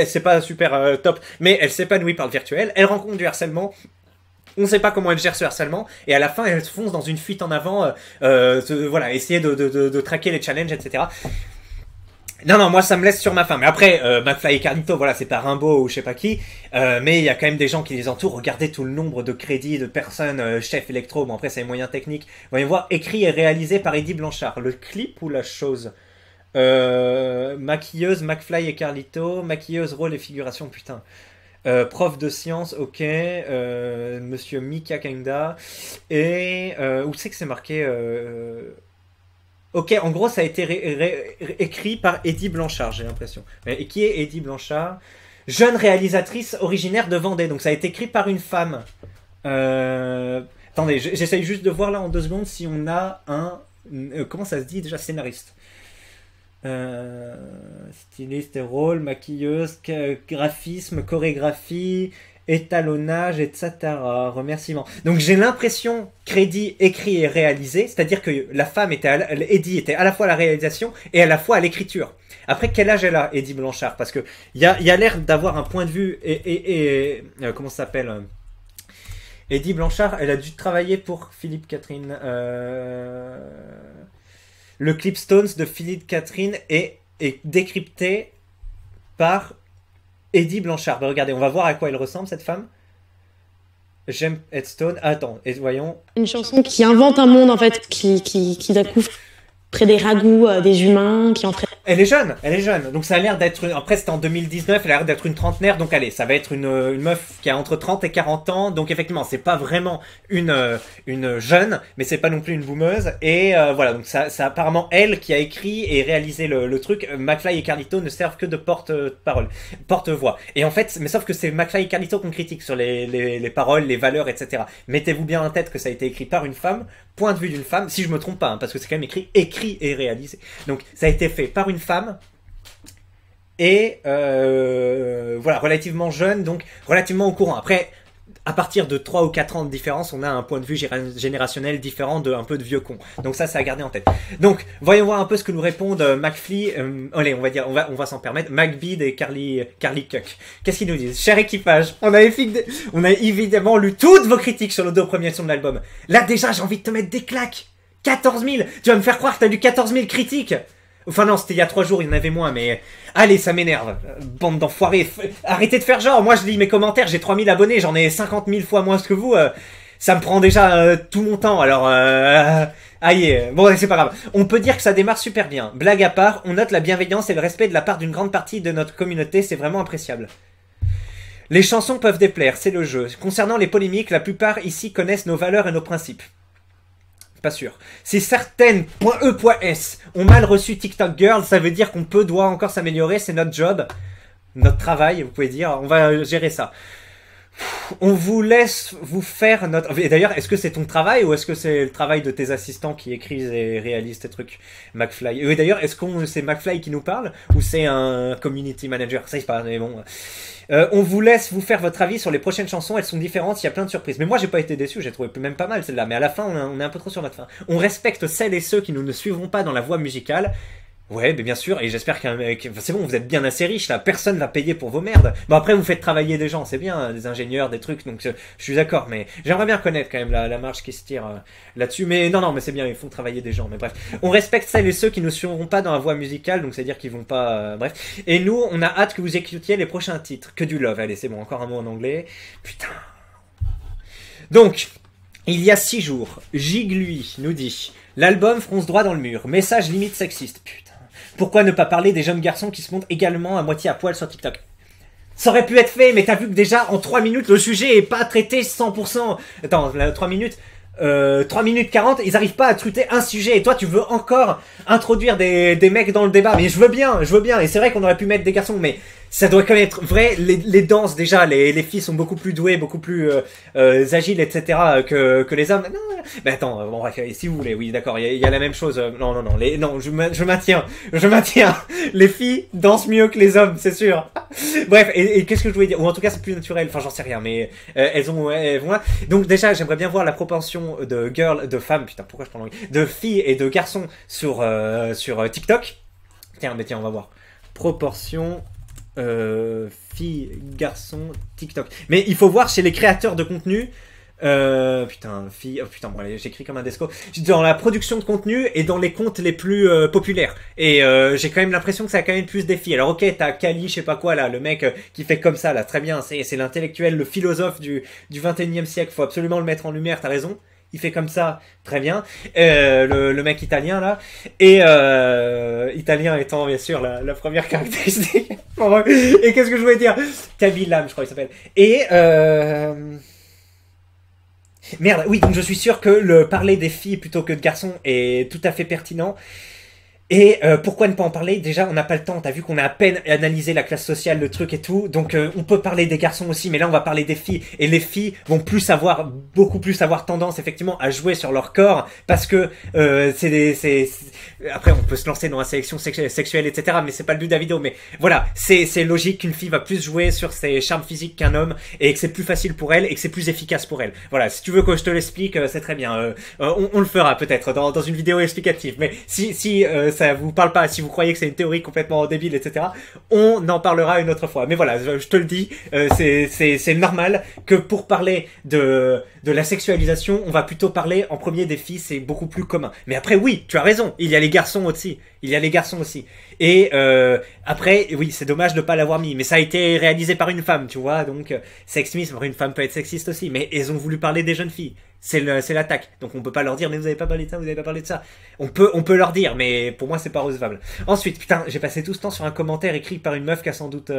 c'est pas super top, mais elle s'épanouit par le virtuel. Elle rencontre du harcèlement. On ne sait pas comment elle gère ce harcèlement, et à la fin, elle se fonce dans une fuite en avant. Voilà, essayer de traquer les challenges, etc. Non, non, moi ça me laisse sur ma faim. Mais après, McFly et Carlito, voilà, c'est pas Rimbaud ou je sais pas qui. Mais il y a quand même des gens qui les entourent. Regardez tout le nombre de crédits de personnes, chef électro. Bon, après, c'est les moyens techniques. Voyons voir, écrit et réalisé par Eddie Blanchard. Le clip ou la chose maquilleuse, McFly et Carlito. Maquilleuse, rôle et figuration, putain. Prof de sciences, ok. Monsieur Mika Kenda. Et où c'est que c'est marqué Ok, en gros, ça a été écrit par Eddie Blanchard, j'ai l'impression. Et qui est Eddie Blanchard? Jeune réalisatrice originaire de Vendée. Donc ça a été écrit par une femme. Attendez, j'essaye juste de voir là en 2 secondes si on a un... comment ça se dit déjà? Scénariste. Styliste, rôle, maquilleuse, graphisme, chorégraphie, étalonnage, etc. Remerciements. Donc j'ai l'impression crédit écrit et réalisé, c'est-à-dire que la femme était, Eddie était à la fois à la réalisation et à la fois à l'écriture. Après, quel âge elle a, Eddie Blanchard? Parce que il y a l'air d'avoir un point de vue comment ça s'appelle? Eddie Blanchard, elle a dû travailler pour Philippe Catherine. Le clip Stones de Philippe Catherine est décrypté par Eddie Blanchard. Ben regardez, on va voir à quoi elle ressemble cette femme. J'aime Headstone. Attends, et voyons.
Une chanson qui invente un monde en fait, qui d'un coup ferait des ragoûts des humains, qui en ferait...
Elle est jeune. Donc ça a l'air d'être... Après, c'était en 2019, elle a l'air d'être une trentenaire. Donc allez, ça va être une meuf qui a entre 30 et 40 ans. Donc effectivement, c'est pas vraiment une jeune, mais c'est pas non plus une boomeuse. Et voilà, donc c'est apparemment elle qui a écrit et réalisé le truc. McFly et Carlito ne servent que de porte-parole, porte-voix. Et en fait, mais sauf que c'est McFly et Carlito qu'on critique sur les paroles, les valeurs, etc. Mettez-vous bien en tête que ça a été écrit par une femme, point de vue d'une femme, si je me trompe pas, hein, parce que c'est quand même écrit et réalisé. Donc ça a été fait par une femme et voilà, relativement jeune, donc relativement au courant. Après, à partir de 3 ou 4 ans de différence, on a un point de vue générationnel différent de un peu de vieux con. Donc ça, c'est à garder en tête. Donc, voyons voir un peu ce que nous répondent McFly, allez, on va dire, on va s'en permettre, McBead et Carly Cook. Qu'est-ce qu'ils nous disent? Cher équipage, on a évidemment lu toutes vos critiques sur les 2 premiers sons de l'album. Là, déjà, j'ai envie de te mettre des claques. 14 000. Tu vas me faire croire que t'as lu 14 000 critiques. Enfin non, c'était il y a 3 jours, il y en avait moins, mais... Allez, ça m'énerve. Bande d'enfoirés. Arrêtez de faire genre. Moi, je lis mes commentaires, j'ai 3000 abonnés, j'en ai 50 000 fois moins que vous. Ça me prend déjà tout mon temps, alors... Aïe, bon, c'est pas grave. On peut dire que ça démarre super bien. Blague à part, on note la bienveillance et le respect de la part d'une grande partie de notre communauté, c'est vraiment appréciable. Les chansons peuvent déplaire, c'est le jeu. Concernant les polémiques, la plupart ici connaissent nos valeurs et nos principes. Pas sûr. Si certaines .e.s ont mal reçu TikTok Girl, ça veut dire qu'on doit encore s'améliorer, c'est notre job, notre travail, vous pouvez dire, on va gérer ça. On vous laisse vous faire notre... Et d'ailleurs, est-ce que c'est ton travail ou est-ce que c'est le travail de tes assistants qui écrivent et réalisent tes trucs, McFly? Et d'ailleurs, est-ce que c'est McFly qui nous parle ou c'est un community manager? Ça, c'est pas... Mais bon... on vous laisse vous faire votre avis sur les prochaines chansons, elles sont différentes, il y a plein de surprises. Mais moi j'ai pas été déçu, j'ai trouvé même pas mal celle-là. Mais à la fin on est un peu trop sur notre fin. On respecte celles et ceux qui nous ne suivront pas dans la voie musicale. Ouais, mais bien sûr, et j'espère c'est bon, vous êtes bien assez riche là, personne va payer pour vos merdes. Bon après vous faites travailler des gens, c'est bien, des ingénieurs, des trucs, donc je suis d'accord, mais j'aimerais bien connaître quand même la marge qui se tire là-dessus. Mais non, mais c'est bien, il faut travailler des gens, mais bref. On respecte celles et ceux qui ne suivront pas dans la voie musicale, donc c'est-à-dire qu'ils vont pas... bref. Et nous, on a hâte que vous écoutiez les prochains titres. Que du love, allez, c'est bon, encore un mot en anglais. Putain. Donc, il y a 6 jours, Giglui nous dit... L'album fronce droit dans le mur, message limite sexiste. Putain. Pourquoi ne pas parler des jeunes garçons qui se montrent également à moitié à poil sur TikTok? Ça aurait pu être fait, mais t'as vu que déjà en 3 minutes le sujet est pas traité 100%. Attends, 3 minutes 3 minutes 40, ils arrivent pas à traiter un sujet et toi tu veux encore introduire des mecs dans le débat. Mais je veux bien, et c'est vrai qu'on aurait pu mettre des garçons, mais ça doit quand même être vrai. Les danses déjà, les filles sont beaucoup plus douées, beaucoup plus agiles, etc. que les hommes. Non, mais attends, bon bref, si vous voulez, oui d'accord, il y a la même chose. Non, je maintiens. Les filles dansent mieux que les hommes, c'est sûr. Bref, et qu'est-ce que je voulais dire? Ou en tout cas c'est plus naturel, enfin j'en sais rien, mais elles vont là. Donc déjà j'aimerais bien voir la proportion de femmes, putain pourquoi je prends l'anglais, de filles et de garçons sur TikTok. Tiens, on va voir. Proportion filles, garçons, TikTok. Mais il faut voir chez les créateurs de contenu Putain, fille, oh putain, bon, allez, j'écris comme un desco. Dans la production de contenu et dans les comptes les plus populaires. Et j'ai quand même l'impression que ça a quand même plus des filles. Alors ok, t'as Kali, je sais pas quoi là, le mec qui fait comme ça là, très bien, c'est l'intellectuel, le philosophe du 21e siècle, faut absolument le mettre en lumière, t'as raison. Il fait comme ça, très bien. Le mec italien là, et italien étant bien sûr la première caractéristique. Et qu'est-ce que je voulais dire? Kabilam, je crois qu'il s'appelle. Et merde, oui, donc je suis sûr que le parler des filles plutôt que de garçons est tout à fait pertinent. Et pourquoi ne pas en parler? Déjà, on n'a pas le temps. T'as vu qu'on a à peine analysé la classe sociale, le truc et tout. Donc, on peut parler des garçons aussi, mais là, on va parler des filles. Et les filles vont beaucoup plus avoir tendance, effectivement, à jouer sur leur corps, parce que après, on peut se lancer dans la sélection sexuelle, etc. Mais c'est pas le but de la vidéo. Mais voilà, c'est logique qu'une fille va plus jouer sur ses charmes physiques qu'un homme, et que c'est plus facile pour elle, et que c'est plus efficace pour elle. Voilà, si tu veux que je te l'explique, c'est très bien. On le fera peut-être dans une vidéo explicative. Mais si ça vous parle pas, si vous croyez que c'est une théorie complètement débile, etc., on en parlera une autre fois. Mais voilà, je te le dis, c'est normal que pour parler de la sexualisation, on va plutôt parler en premier des filles, c'est beaucoup plus commun. Mais après, oui, tu as raison, il y a les garçons aussi. Il y a les garçons aussi. Et après, oui, c'est dommage de pas l'avoir mis, mais ça a été réalisé par une femme, tu vois, donc sexisme, une femme peut être sexiste aussi, mais ils ont voulu parler des jeunes filles. C'est l'attaque. Donc on peut pas leur dire, mais vous avez pas parlé de ça, vous avez pas parlé de ça. On peut leur dire, mais pour moi c'est pas recevable. Ensuite, putain, j'ai passé tout ce temps sur un commentaire écrit par une meuf qui a sans doute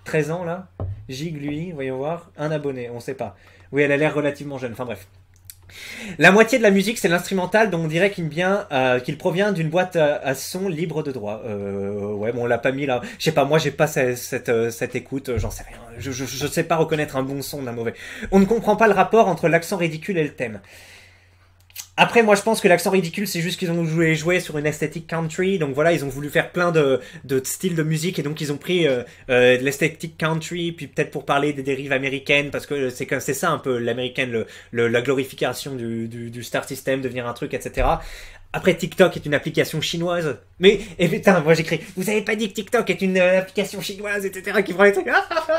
13 ans là. Gig lui, voyons voir. Un abonné, on sait pas. Oui, elle a l'air relativement jeune, enfin bref. La moitié de la musique, c'est l'instrumental, dont on dirait qu'il provient d'une boîte à son libre de droit. Ouais, bon, on l'a pas mis là. Je sais pas, moi, j'ai pas cette écoute, j'en sais rien. Je sais pas reconnaître un bon son d'un mauvais. On ne comprend pas le rapport entre l'accent ridicule et le thème. Après, moi, je pense que l'accent ridicule, c'est juste qu'ils ont voulu jouer sur une esthétique country. Donc voilà, ils ont voulu faire plein de styles de musique. Et donc, ils ont pris de l'esthétique country, puis peut-être pour parler des dérives américaines, parce que c'est ça un peu l'américaine, la glorification du star system, devenir un truc, etc. Après, TikTok est une application chinoise. Mais, et putain, moi j'écris, vous avez pas dit que TikTok est une application chinoise, etc., qui prend les trucs,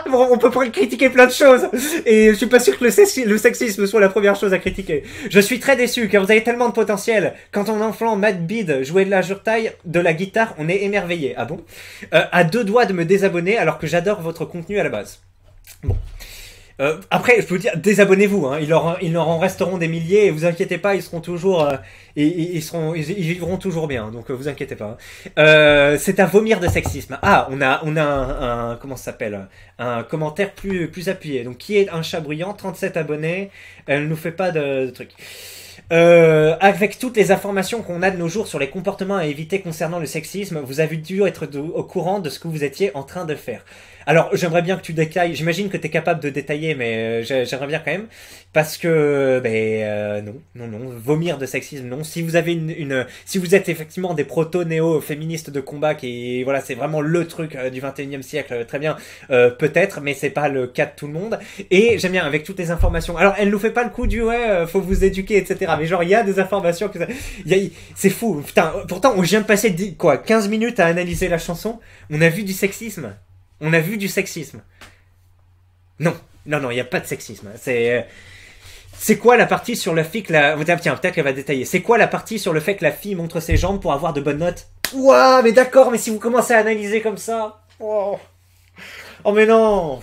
bon, on peut critiquer plein de choses. Et je suis pas sûr que le sexisme soit la première chose à critiquer. Je suis très déçu, car vous avez tellement de potentiel. Quand on entend Matt Bid jouer de la jurtaille, de la guitare, on est émerveillé. Ah bon? À deux doigts de me désabonner, alors que j'adore votre contenu à la base. Bon. Après, je peux vous dire, désabonnez-vous, hein. Ils leur en resteront des milliers, et vous inquiétez pas, ils seront toujours, ils vivront toujours bien, donc vous inquiétez pas. C'est à vomir de sexisme. Ah, on a un comment ça s'appelle, un commentaire plus appuyé. Donc, qui est un chat bruyant, 37 abonnés, elle nous fait pas de trucs. Avec toutes les informations qu'on a de nos jours sur les comportements à éviter concernant le sexisme, vous avez dû être au courant de ce que vous étiez en train de faire. Alors, j'aimerais bien que tu détailles, j'imagine que tu es capable de détailler, mais j'aimerais bien quand même, parce que, non, vomir de sexisme, non. Si vous avez si vous êtes effectivement des proto-néo-féministes de combat, qui, voilà, c'est vraiment le truc du 21e siècle, très bien, peut-être, mais c'est pas le cas de tout le monde. Et j'aime bien, avec toutes les informations. Alors, elle nous fait pas le coup du, faut vous éduquer, etc. Mais genre, il y a des informations c'est fou. Putain, pourtant, on vient de passer, 15 minutes à analyser la chanson, on a vu du sexisme. On a vu du sexisme. Non, il n'y a pas de sexisme. C'est quoi la partie sur le fait que Tiens, peut-être qu'elle va détailler. C'est quoi la partie sur le fait que la fille montre ses jambes pour avoir de bonnes notes? Ouah, mais d'accord, mais si vous commencez à analyser comme ça... Oh mais non.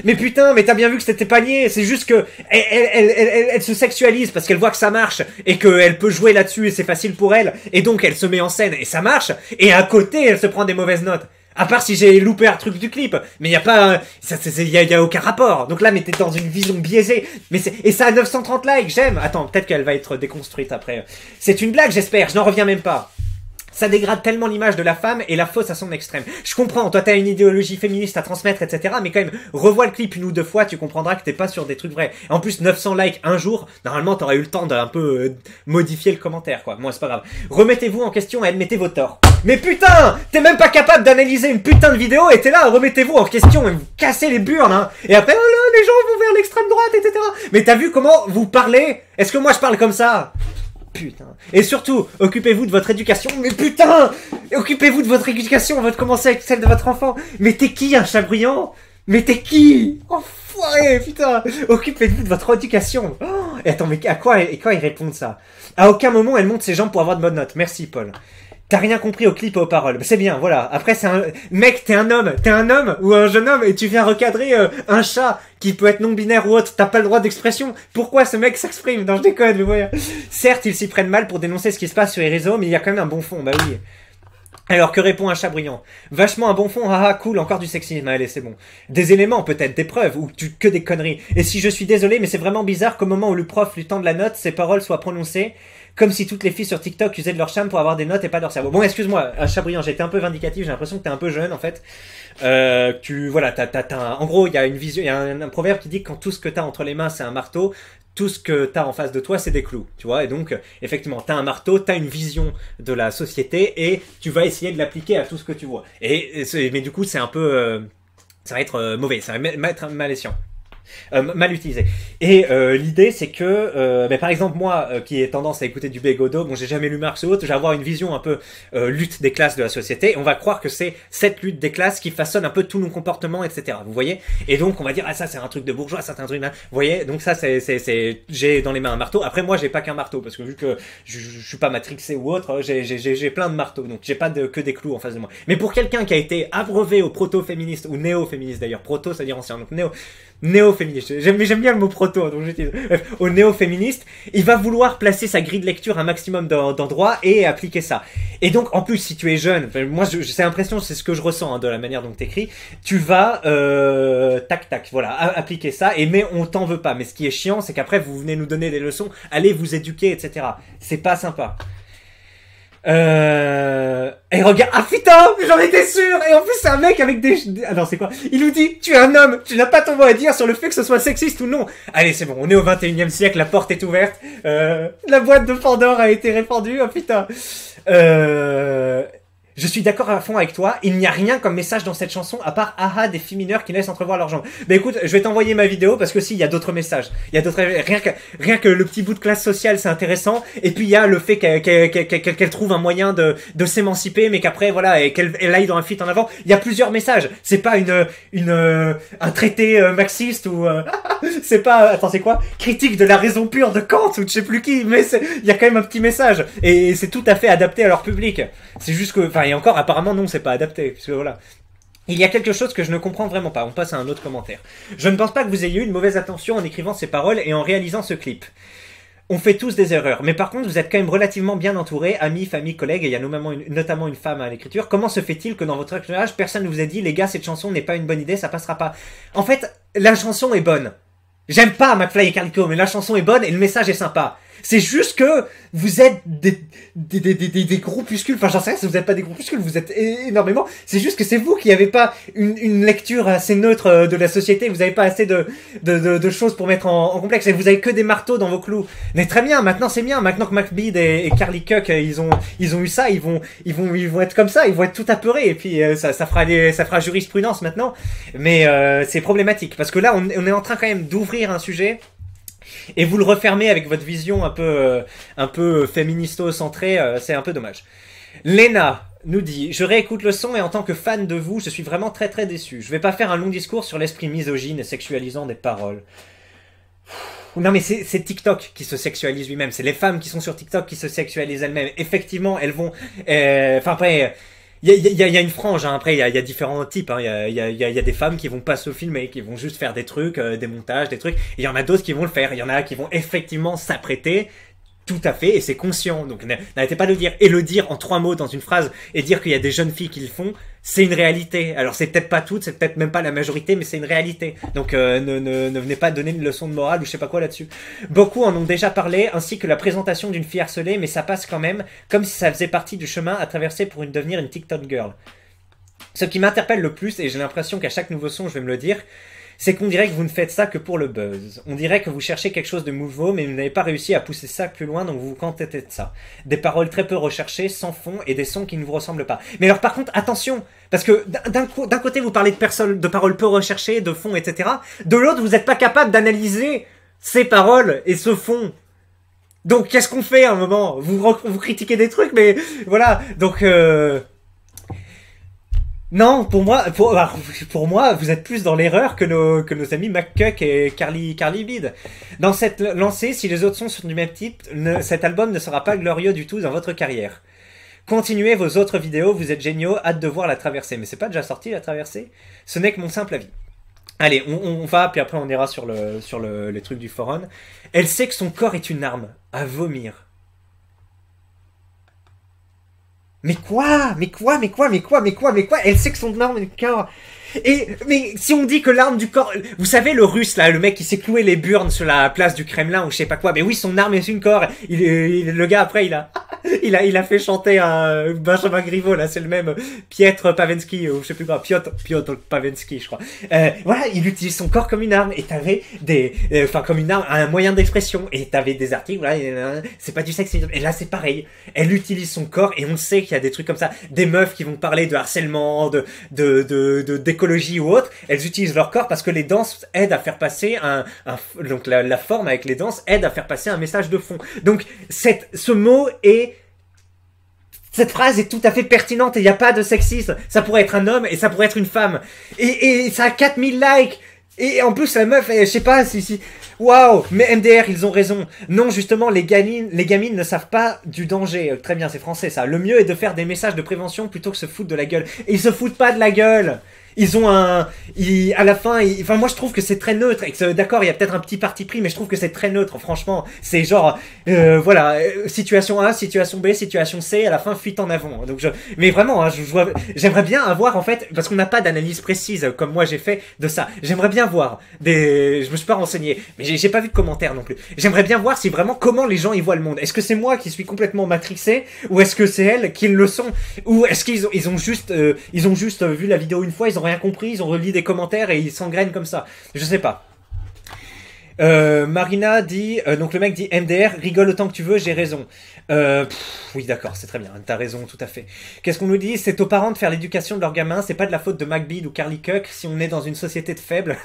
Mais putain, mais t'as bien vu que c'était pas niais. C'est juste que elle se sexualise parce qu'elle voit que ça marche et qu'elle peut jouer là-dessus et c'est facile pour elle. Et donc elle se met en scène et ça marche. Et à côté, elle se prend des mauvaises notes. À part si j'ai loupé un truc du clip, mais il y a pas, y a aucun rapport. Donc là, mais t'es dans une vision biaisée. Et ça a 930 likes, j'aime. Attends, peut-être qu'elle va être déconstruite après. C'est une blague, j'espère. Je n'en reviens même pas. Ça dégrade tellement l'image de la femme et la fausse à son extrême. Je comprends, toi t'as une idéologie féministe à transmettre, etc. Mais quand même, revois le clip une ou deux fois, tu comprendras que t'es pas sur des trucs vrais. Et en plus, 900 likes un jour, normalement t'aurais eu le temps d'un peu modifier le commentaire, quoi. Moi, c'est pas grave. Remettez-vous en question et admettez vos torts. Mais putain, t'es même pas capable d'analyser une putain de vidéo et t'es là, remettez-vous en question et vous cassez les burnes, hein. Et après, oh là, les gens vont vers l'extrême droite, etc. Mais t'as vu comment vous parlez? Est-ce que moi je parle comme ça? Putain. Et surtout, occupez-vous de votre éducation. Mais putain, occupez-vous de votre éducation. On va commencer avec celle de votre enfant. Mais t'es qui, un chat bruyant? Mais t'es qui? Enfoiré, putain. Occupez-vous de votre éducation. Oh, et attends, mais à quoi ils répondent ça? À aucun moment elle monte ses jambes pour avoir de bonnes notes. Merci Paul. T'as rien compris au clip et aux paroles. C'est bien, voilà. Après, c'est un... Mec, t'es un homme ou un jeune homme et tu viens recadrer un chat qui peut être non-binaire ou autre. T'as pas le droit d'expression. Pourquoi ce mec s'exprime? Non, je déconne, mais voyez. Certes, ils s'y prennent mal pour dénoncer ce qui se passe sur les réseaux, mais il y a quand même un bon fond, bah oui. Alors que répond un chat brillant? Vachement un bon fond, haha, cool, encore du sexisme, allez, c'est bon. Des éléments, peut-être, des preuves, ou que des conneries. Et si je suis désolé, mais c'est vraiment bizarre qu'au moment où le prof lui tend de la note, ces paroles soient prononcées comme si toutes les filles sur TikTok usaient de leur charme pour avoir des notes et pas de leur cerveau. Bon, excuse-moi, un chat brillant, j'ai été un peu vindicatif, j'ai l'impression que t'es un peu jeune, en fait. Voilà, en gros, il y a une vision, il y a un proverbe qui dit que quand tout ce que t'as entre les mains, c'est un marteau, tout ce que t'as en face de toi, c'est des clous, tu vois. Et donc, effectivement, t'as un marteau, t'as une vision de la société et tu vas essayer de l'appliquer à tout ce que tu vois. Mais du coup, c'est un peu... ça va être mauvais, ça va être maliciant. Mal utilisé. Et l'idée c'est que par exemple moi qui ai tendance à écouter du Bégodeau, bon j'ai jamais lu Marx ou autre, je vais avoir une vision un peu lutte des classes de la société et on va croire que c'est cette lutte des classes qui façonne un peu tous nos comportements, etc. Vous voyez? Et donc on va dire ah ça c'est un truc de bourgeois, ça c'est un truc vous voyez? Donc ça c'est j'ai dans les mains un marteau. Après moi j'ai pas qu'un marteau parce que vu que je suis pas matrixé ou autre, j'ai plein de marteaux, donc j'ai pas que des clous en face de moi. Mais pour quelqu'un qui a été abreuvé au proto-féministe ou néo-féministe d'ailleurs, proto ça veut dire ancien, donc néo-féministe. J'aime bien le mot proto, donc j'utilise. Au néo-féministe, il va vouloir placer sa grille de lecture un maximum d'endroits et appliquer ça. Et donc, en plus, si tu es jeune, moi, c'est l'impression, c'est ce que je ressens de la manière dont t'écris, tu vas, tac, voilà, appliquer ça, mais on t'en veut pas. Mais ce qui est chiant, c'est qu'après, vous venez nous donner des leçons, allez vous éduquer, etc. C'est pas sympa. Et regarde, ah putain, j'en étais sûr. Et en plus c'est un mec avec des... Ah non, c'est quoi? Il nous dit, tu es un homme, tu n'as pas ton mot à dire sur le fait que ce soit sexiste ou non. Allez, c'est bon, on est au 21e siècle, la porte est ouverte. La boîte de Pandore a été répandue, oh putain. Je suis d'accord à fond avec toi, il n'y a rien comme message dans cette chanson à part aha des filles mineures qui laissent entrevoir leurs jambes. Mais écoute, je vais t'envoyer ma vidéo parce que si, il y a d'autres messages. Il y a d'autres, rien que le petit bout de classe sociale, c'est intéressant. Et puis il y a le fait qu'elle trouve un moyen de s'émanciper, mais qu'après, voilà, et qu'elle aille dans un feat en avant. Il y a plusieurs messages. C'est pas un traité marxiste ou, c'est pas, attends, c'est quoi? Critique de la raison pure de Kant ou de je sais plus qui, mais il y a quand même un petit message. Et c'est tout à fait adapté à leur public. C'est juste que, enfin, et encore, apparemment, non, c'est pas adapté, puisque voilà. Il y a quelque chose que je ne comprends vraiment pas. On passe à un autre commentaire. Je ne pense pas que vous ayez eu une mauvaise attention en écrivant ces paroles et en réalisant ce clip. On fait tous des erreurs, mais par contre, vous êtes quand même relativement bien entourés, amis, famille, collègues, et il y a notamment une femme à l'écriture. Comment se fait-il que dans votre entourage, personne ne vous a dit, les gars, cette chanson n'est pas une bonne idée, ça passera pas? En fait, la chanson est bonne. J'aime pas McFly et Carlico, mais la chanson est bonne et le message est sympa. C'est juste que vous êtes des groupuscules. Enfin, j'en sais rien, si vous n'êtes pas des groupuscules, vous êtes énormément. C'est juste que c'est vous qui n'avez pas une lecture assez neutre de la société. Vous n'avez pas assez de choses pour mettre en complexe. Et vous avez que des marteaux dans vos clous. Mais très bien, maintenant c'est bien. Maintenant que McBead et Carly Cook, ils ont eu ça, ils vont être comme ça. Ils vont être tout apeurés. Et puis, ça fera jurisprudence maintenant. Mais, c'est problématique. Parce que là, on est en train quand même d'ouvrir un sujet. Et vous le refermez avec votre vision un peu féministo-centrée, c'est un peu dommage. Léna nous dit, je réécoute le son et en tant que fan de vous, je suis vraiment très très déçu. Je vais pas faire un long discours sur l'esprit misogyne et sexualisant des paroles. Non mais c'est TikTok qui se sexualise lui-même, c'est les femmes qui sont sur TikTok qui se sexualisent elles-mêmes. Effectivement, elles vont... Enfin après... Il y a une frange, hein. Après il y a différents types, hein. Il y a des femmes qui vont pas se filmer, qui vont juste faire des trucs, des montages, des trucs. Et il y en a d'autres qui vont le faire. Il y en a qui vont effectivement s'apprêter, tout à fait, et c'est conscient. Donc n'arrêtez pas de le dire. Et le dire en 3 mots dans une phrase, et dire qu'il y a des jeunes filles qui le font, c'est une réalité. Alors c'est peut-être pas toutes, c'est peut-être même pas la majorité, mais c'est une réalité. Donc ne venez pas donner une leçon de morale ou je sais pas quoi là-dessus. Beaucoup en ont déjà parlé, ainsi que la présentation d'une fille harcelée, mais ça passe quand même, comme si ça faisait partie du chemin à traverser pour devenir une TikTok girl. Ce qui m'interpelle le plus, et j'ai l'impression qu'à chaque nouveau son je vais me le dire, c'est qu'on dirait que vous ne faites ça que pour le buzz. On dirait que vous cherchez quelque chose de nouveau, mais vous n'avez pas réussi à pousser ça plus loin, donc vous vous contentez de ça. Des paroles très peu recherchées, sans fond, et des sons qui ne vous ressemblent pas. Mais alors par contre, attention, parce que d'un côté vous parlez de paroles peu recherchées, de fond, etc. De l'autre, vous n'êtes pas capable d'analyser ces paroles et ce fond. Donc qu'est-ce qu'on fait à un moment? Vous critiquez des trucs, mais voilà, donc... Non, pour moi, vous êtes plus dans l'erreur que nos amis McCuck et Carly Bid. Dans cette lancée, si les autres sons sont du même type, cet album ne sera pas glorieux du tout dans votre carrière. Continuez vos autres vidéos, vous êtes géniaux, hâte de voir la traversée. Mais c'est pas déjà sorti la traversée? Ce n'est que mon simple avis. Allez, on va, puis après on ira sur les trucs du forum. Elle sait que son corps est une arme, à vomir. Mais quoi? Elle sait que son arme est le corps. Mais si on dit que l'arme du corps, vous savez le russe là, le mec qui s'est cloué les burnes sur la place du Kremlin ou je sais pas quoi, mais oui son arme est une corps. Le gars après il a fait chanter un Benjamin Griveaux là, c'est le même Piotr Pavensky ou je sais plus quoi, Piotr Pavensky je crois. Voilà, il utilise son corps comme une arme et t'avais comme une arme, un moyen d'expression et t'avais des articles, voilà, c'est pas du sexe et là c'est pareil. Elle utilise son corps et on sait qu'il y a des trucs comme ça, des meufs qui vont parler de harcèlement, d'écologie ou autre, elles utilisent leur corps parce que les danses aident à faire passer donc la forme avec les danses aide à faire passer un message de fond. Donc ce mot est cette phrase est tout à fait pertinente et il n'y a pas de sexisme. Ça pourrait être un homme et ça pourrait être une femme. Et ça a 4000 likes. Et en plus, la meuf, je sais pas si... Waouh. Mais MDR, ils ont raison. Non, justement, les gamines ne savent pas du danger. Très bien, c'est français, ça. Le mieux est de faire des messages de prévention plutôt que se foutre de la gueule. Et ils se foutent pas de la gueule. Ils ont à la fin, enfin moi je trouve que c'est très neutre et que d'accord il y a peut-être un petit parti pris mais je trouve que c'est très neutre franchement c'est genre voilà situation A, situation B, situation C à la fin fuite en avant donc mais vraiment hein, j'aimerais bien avoir en fait parce qu'on n'a pas d'analyse précise comme moi j'ai fait de ça j'aimerais bien voir je me suis pas renseigné mais j'ai pas vu de commentaires non plus j'aimerais bien voir si vraiment comment les gens y voient le monde est-ce que c'est moi qui suis complètement matrixé ou est-ce que c'est elles qui le sont ou est-ce qu'ils ont juste vu la vidéo une fois ils ont rien compris, ils ont relu des commentaires et ils s'engrainent comme ça. Je sais pas. Marina dit, donc le mec dit MDR, rigole autant que tu veux, j'ai raison. Oui d'accord, c'est très bien, t'as raison, tout à fait. Qu'est-ce qu'on nous dit? C'est aux parents de faire l'éducation de leurs gamins, c'est pas de la faute de McBead ou Carly Cook si on est dans une société de faibles.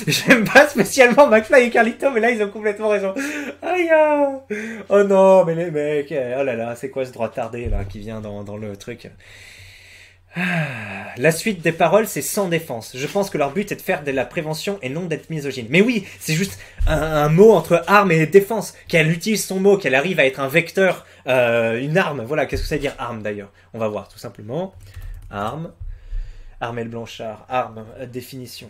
J'aime pas spécialement McFly et Carlito, mais là ils ont complètement raison. Aïe. Oh non, mais les mecs, oh là là, c'est quoi ce droit tardé là qui vient dans le truc? La suite des paroles, c'est sans défense. Je pense que leur but est de faire de la prévention et non d'être misogyne. Mais oui, c'est juste un mot entre arme et défense. Qu'elle utilise son mot, qu'elle arrive à être un vecteur, une arme. Voilà, qu'est-ce que ça veut dire arme d'ailleurs? On va voir tout simplement. Arme. Armel Blanchard. Arme. Définition.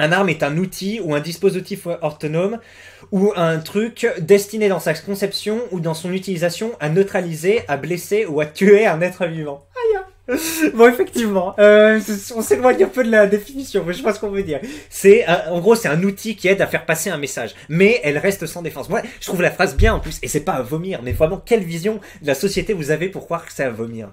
Un arme est un outil ou un dispositif autonome ou un truc destiné dans sa conception ou dans son utilisation à neutraliser, à blesser ou à tuer un être vivant. Aïe. Bon, effectivement, on s'éloigne un peu de la définition, mais je sais pas ce qu'on veut dire. En gros, c'est un outil qui aide à faire passer un message, mais elle reste sans défense. Moi, je trouve la phrase bien en plus, et c'est pas à vomir, mais vraiment, quelle vision de la société vous avez pour croire que c'est à vomir?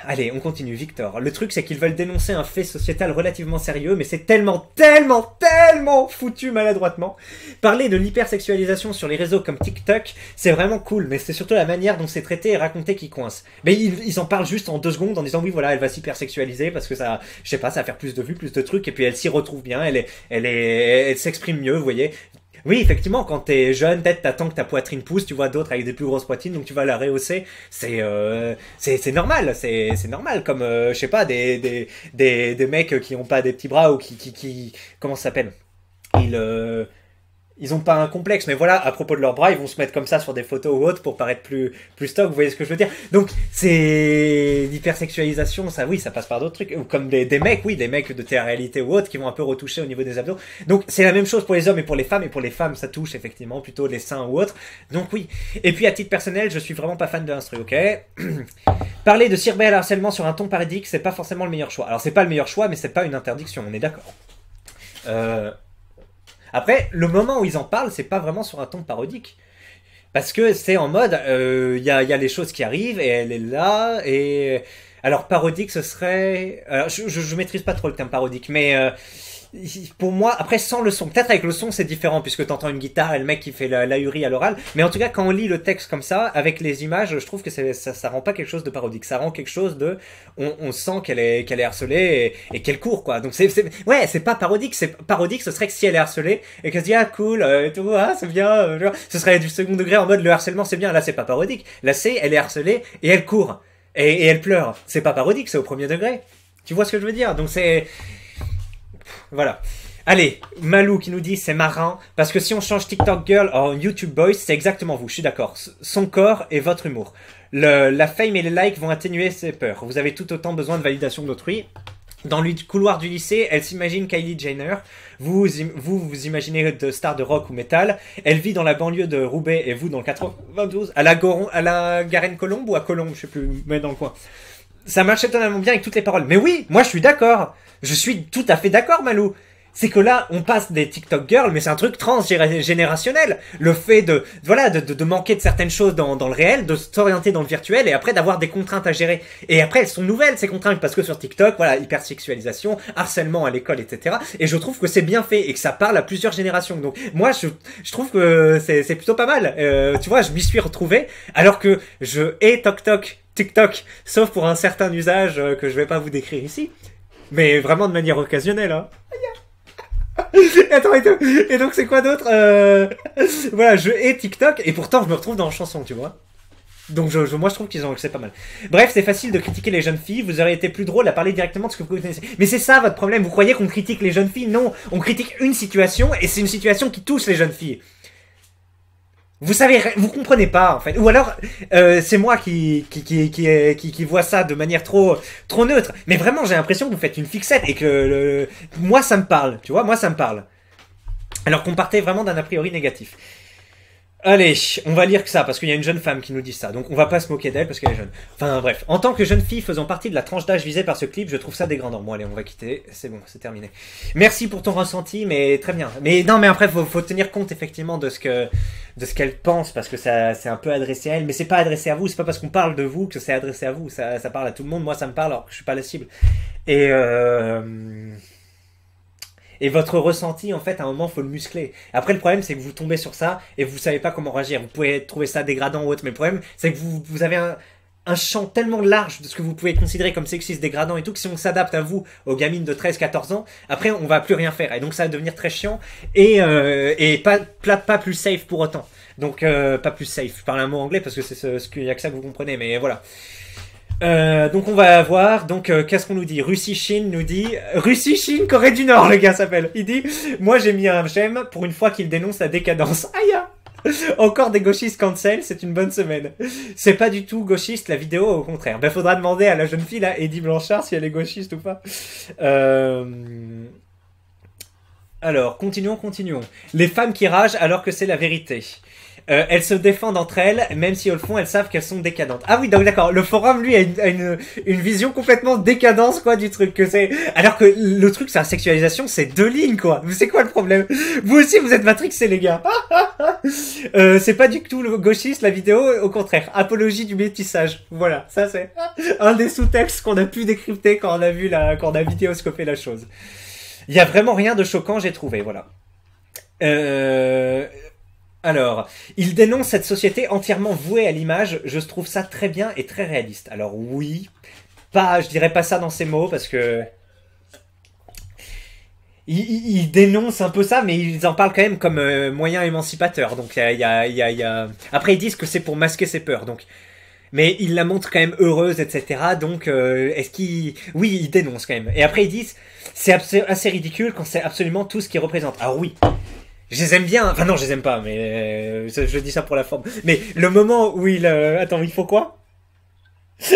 Allez, on continue, Victor. Le truc, c'est qu'ils veulent dénoncer un fait sociétal relativement sérieux, mais c'est tellement foutu maladroitement. Parler de l'hypersexualisation sur les réseaux comme TikTok, c'est vraiment cool, mais c'est surtout la manière dont c'est traité et raconté qui coince. Mais ils en parlent juste en 2 secondes en disant oui, voilà, elle va s'hypersexualiser parce que ça, je sais pas, ça va faire plus de vues, plus de trucs, et puis elle s'y retrouve bien, elle s'exprime mieux, vous voyez. Oui, effectivement, quand t'es jeune, peut-être t'attends que ta poitrine pousse, tu vois d'autres avec des plus grosses poitrines, donc tu vas la rehausser. C'est normal, c'est normal. Comme je sais pas, des mecs qui ont pas des petits bras ou qui comment ça s'appelle? Ils ont pas un complexe, mais voilà, à propos de leurs bras, ils vont se mettre comme ça sur des photos ou autres pour paraître plus stock, vous voyez ce que je veux dire? Donc, c'est l'hypersexualisation, ça, oui, ça passe par d'autres trucs. Ou comme des mecs, oui, des mecs de télé-réalité ou autres qui vont un peu retoucher au niveau des abdos. Donc, c'est la même chose pour les hommes et pour les femmes, ça touche effectivement plutôt les seins ou autres. Donc, oui. Et puis, à titre personnel, je suis vraiment pas fan de l'instru, ok? Parler de cyberharcèlement sur un ton parodique, c'est pas forcément le meilleur choix. Alors, c'est pas le meilleur choix, mais c'est pas une interdiction, on est d'accord. Après, le moment où ils en parlent, c'est pas vraiment sur un ton parodique. Parce que c'est en mode, y a les choses qui arrivent, et elle est là, et... Alors, parodique, ce serait... Alors, je maîtrise pas trop le terme parodique, mais... pour moi, après sans le son, peut-être avec le son c'est différent puisque t'entends une guitare et le mec qui fait l'ahurie à l'oral, mais en tout cas quand on lit le texte comme ça, avec les images, je trouve que ça rend pas quelque chose de parodique, ça rend quelque chose de, on sent qu'elle est harcelée et qu'elle court quoi, donc c'est pas parodique, ce serait que si elle est harcelée et qu'elle se dit ah cool, et tout, ah c'est bien, ce serait du second degré en mode le harcèlement c'est bien, là c'est pas parodique, là elle est harcelée et elle court. Et elle pleure. C'est pas parodique, c'est au premier degré. Tu vois ce que je veux dire? Donc c'est... Voilà. Allez, Malou qui nous dit c'est marrant, parce que si on change TikTok Girl en YouTube Boys, c'est exactement vous, je suis d'accord. Son corps et votre humour. La fame et les likes vont atténuer ses peurs. Vous avez tout autant besoin de validation d'autrui. Dans le couloir du lycée, elle s'imagine Kylie Jenner. Vous imaginez de star de rock ou métal. Elle vit dans la banlieue de Roubaix et vous dans le 92. À la Garenne-Colombe ou à Colombe, je sais plus, mais dans le coin. Ça marche étonnamment bien avec toutes les paroles. Mais oui, moi je suis d'accord. Je suis tout à fait d'accord, Malou. C'est que là, on passe des TikTok girls, mais c'est un truc transgénérationnel. Le fait de manquer de certaines choses dans le réel, de s'orienter dans le virtuel, et après d'avoir des contraintes à gérer. Et après, elles sont nouvelles, ces contraintes, parce que sur TikTok, voilà, hypersexualisation, harcèlement à l'école, etc. Et je trouve que c'est bien fait, et que ça parle à plusieurs générations. Donc, moi, je trouve que c'est plutôt pas mal. Tu vois, je m'y suis retrouvé, alors que je hais TikTok, sauf pour un certain usage que je vais pas vous décrire ici. Mais vraiment de manière occasionnelle, hein. Attends, et donc c'est quoi d'autre Voilà, je hais TikTok et pourtant je me retrouve dans la chanson, tu vois. Donc moi je trouve qu'ils ont que c'est pas mal. Bref, c'est facile de critiquer les jeunes filles. Vous auriez été plus drôle à parler directement de ce que vous connaissez. Mais c'est ça votre problème. Vous croyez qu'on critique les jeunes filles? Non, on critique une situation et c'est une situation qui touche les jeunes filles. Vous savez, vous comprenez pas en fait. Ou alors c'est moi qui vois ça de manière trop neutre. Mais vraiment, j'ai l'impression que vous faites une fixette et que moi ça me parle. Tu vois, moi ça me parle. Alors qu'on partait vraiment d'un a priori négatif. Allez, on va lire que ça, parce qu'il y a une jeune femme qui nous dit ça, donc on va pas se moquer d'elle parce qu'elle est jeune. Enfin bref, en tant que jeune fille faisant partie de la tranche d'âge visée par ce clip, je trouve ça dégradant. Bon allez, on va quitter, c'est bon, c'est terminé. Merci pour ton ressenti, mais très bien. Mais non, mais après, faut tenir compte effectivement de ce qu'elle pense, parce que ça c'est un peu adressé à elle, mais c'est pas adressé à vous, c'est pas parce qu'on parle de vous que c'est adressé à vous, ça parle à tout le monde, moi ça me parle alors que je suis pas la cible. Et votre ressenti, en fait, à un moment, faut le muscler. Après, le problème, c'est que vous tombez sur ça et vous savez pas comment réagir. Vous pouvez trouver ça dégradant ou autre, mais le problème, c'est que vous avez un champ tellement large de ce que vous pouvez considérer comme sexiste, dégradant et tout, que si on s'adapte à vous, aux gamines de 13-14 ans, après, on va plus rien faire. Et donc, ça va devenir très chiant et pas plus safe pour autant. Donc, pas plus safe. Je parle un mot anglais parce que c'est ce qu'il y a que ça que vous comprenez, mais voilà. Donc on va voir, donc qu'est-ce qu'on nous dit? Russie-Chine nous dit... Russie-Chine, Corée du Nord, le gars s'appelle. Il dit, moi j'ai mis un j'aime pour une fois qu'il dénonce la décadence. Aïe. Encore des gauchistes cancel, c'est une bonne semaine. C'est pas du tout gauchiste la vidéo, au contraire. Ben faudra demander à la jeune fille là, Eddie Blanchard, si elle est gauchiste ou pas. Alors, continuons. Les femmes qui ragent alors que c'est la vérité. Elles se défendent entre elles, même si au fond elles savent qu'elles sont décadentes. Ah oui, donc d'accord. Le forum, lui, a une vision complètement décadence, quoi, du truc que c'est. Alors que le truc, c'est la sexualisation, c'est 2 lignes, quoi. C'est quoi le problème? Vous aussi, vous êtes matrixés, les gars. C'est pas du tout le gauchiste, la vidéo, au contraire. Apologie du métissage. Voilà, ça c'est un des sous-textes qu'on a pu décrypter quand on a vidéoscopé la chose. Il y a vraiment rien de choquant, j'ai trouvé, voilà. Alors, il dénonce cette société entièrement vouée à l'image. Je trouve ça très bien et très réaliste. Alors oui, je dirais pas ça dans ces mots parce que il dénonce un peu ça, mais ils en parlent quand même comme moyen émancipateur. Donc il y a... Après ils disent que c'est pour masquer ses peurs. Donc, mais il la montre quand même heureuse, etc. Donc est-ce qu'il... Oui, il dénonce quand même. Et après ils disent c'est assez ridicule quand c'est absolument tout ce qu'il représente. Ah oui. Je les aime bien, enfin non, je les aime pas, mais je dis ça pour la forme. Mais le moment où attends, il faut quoi?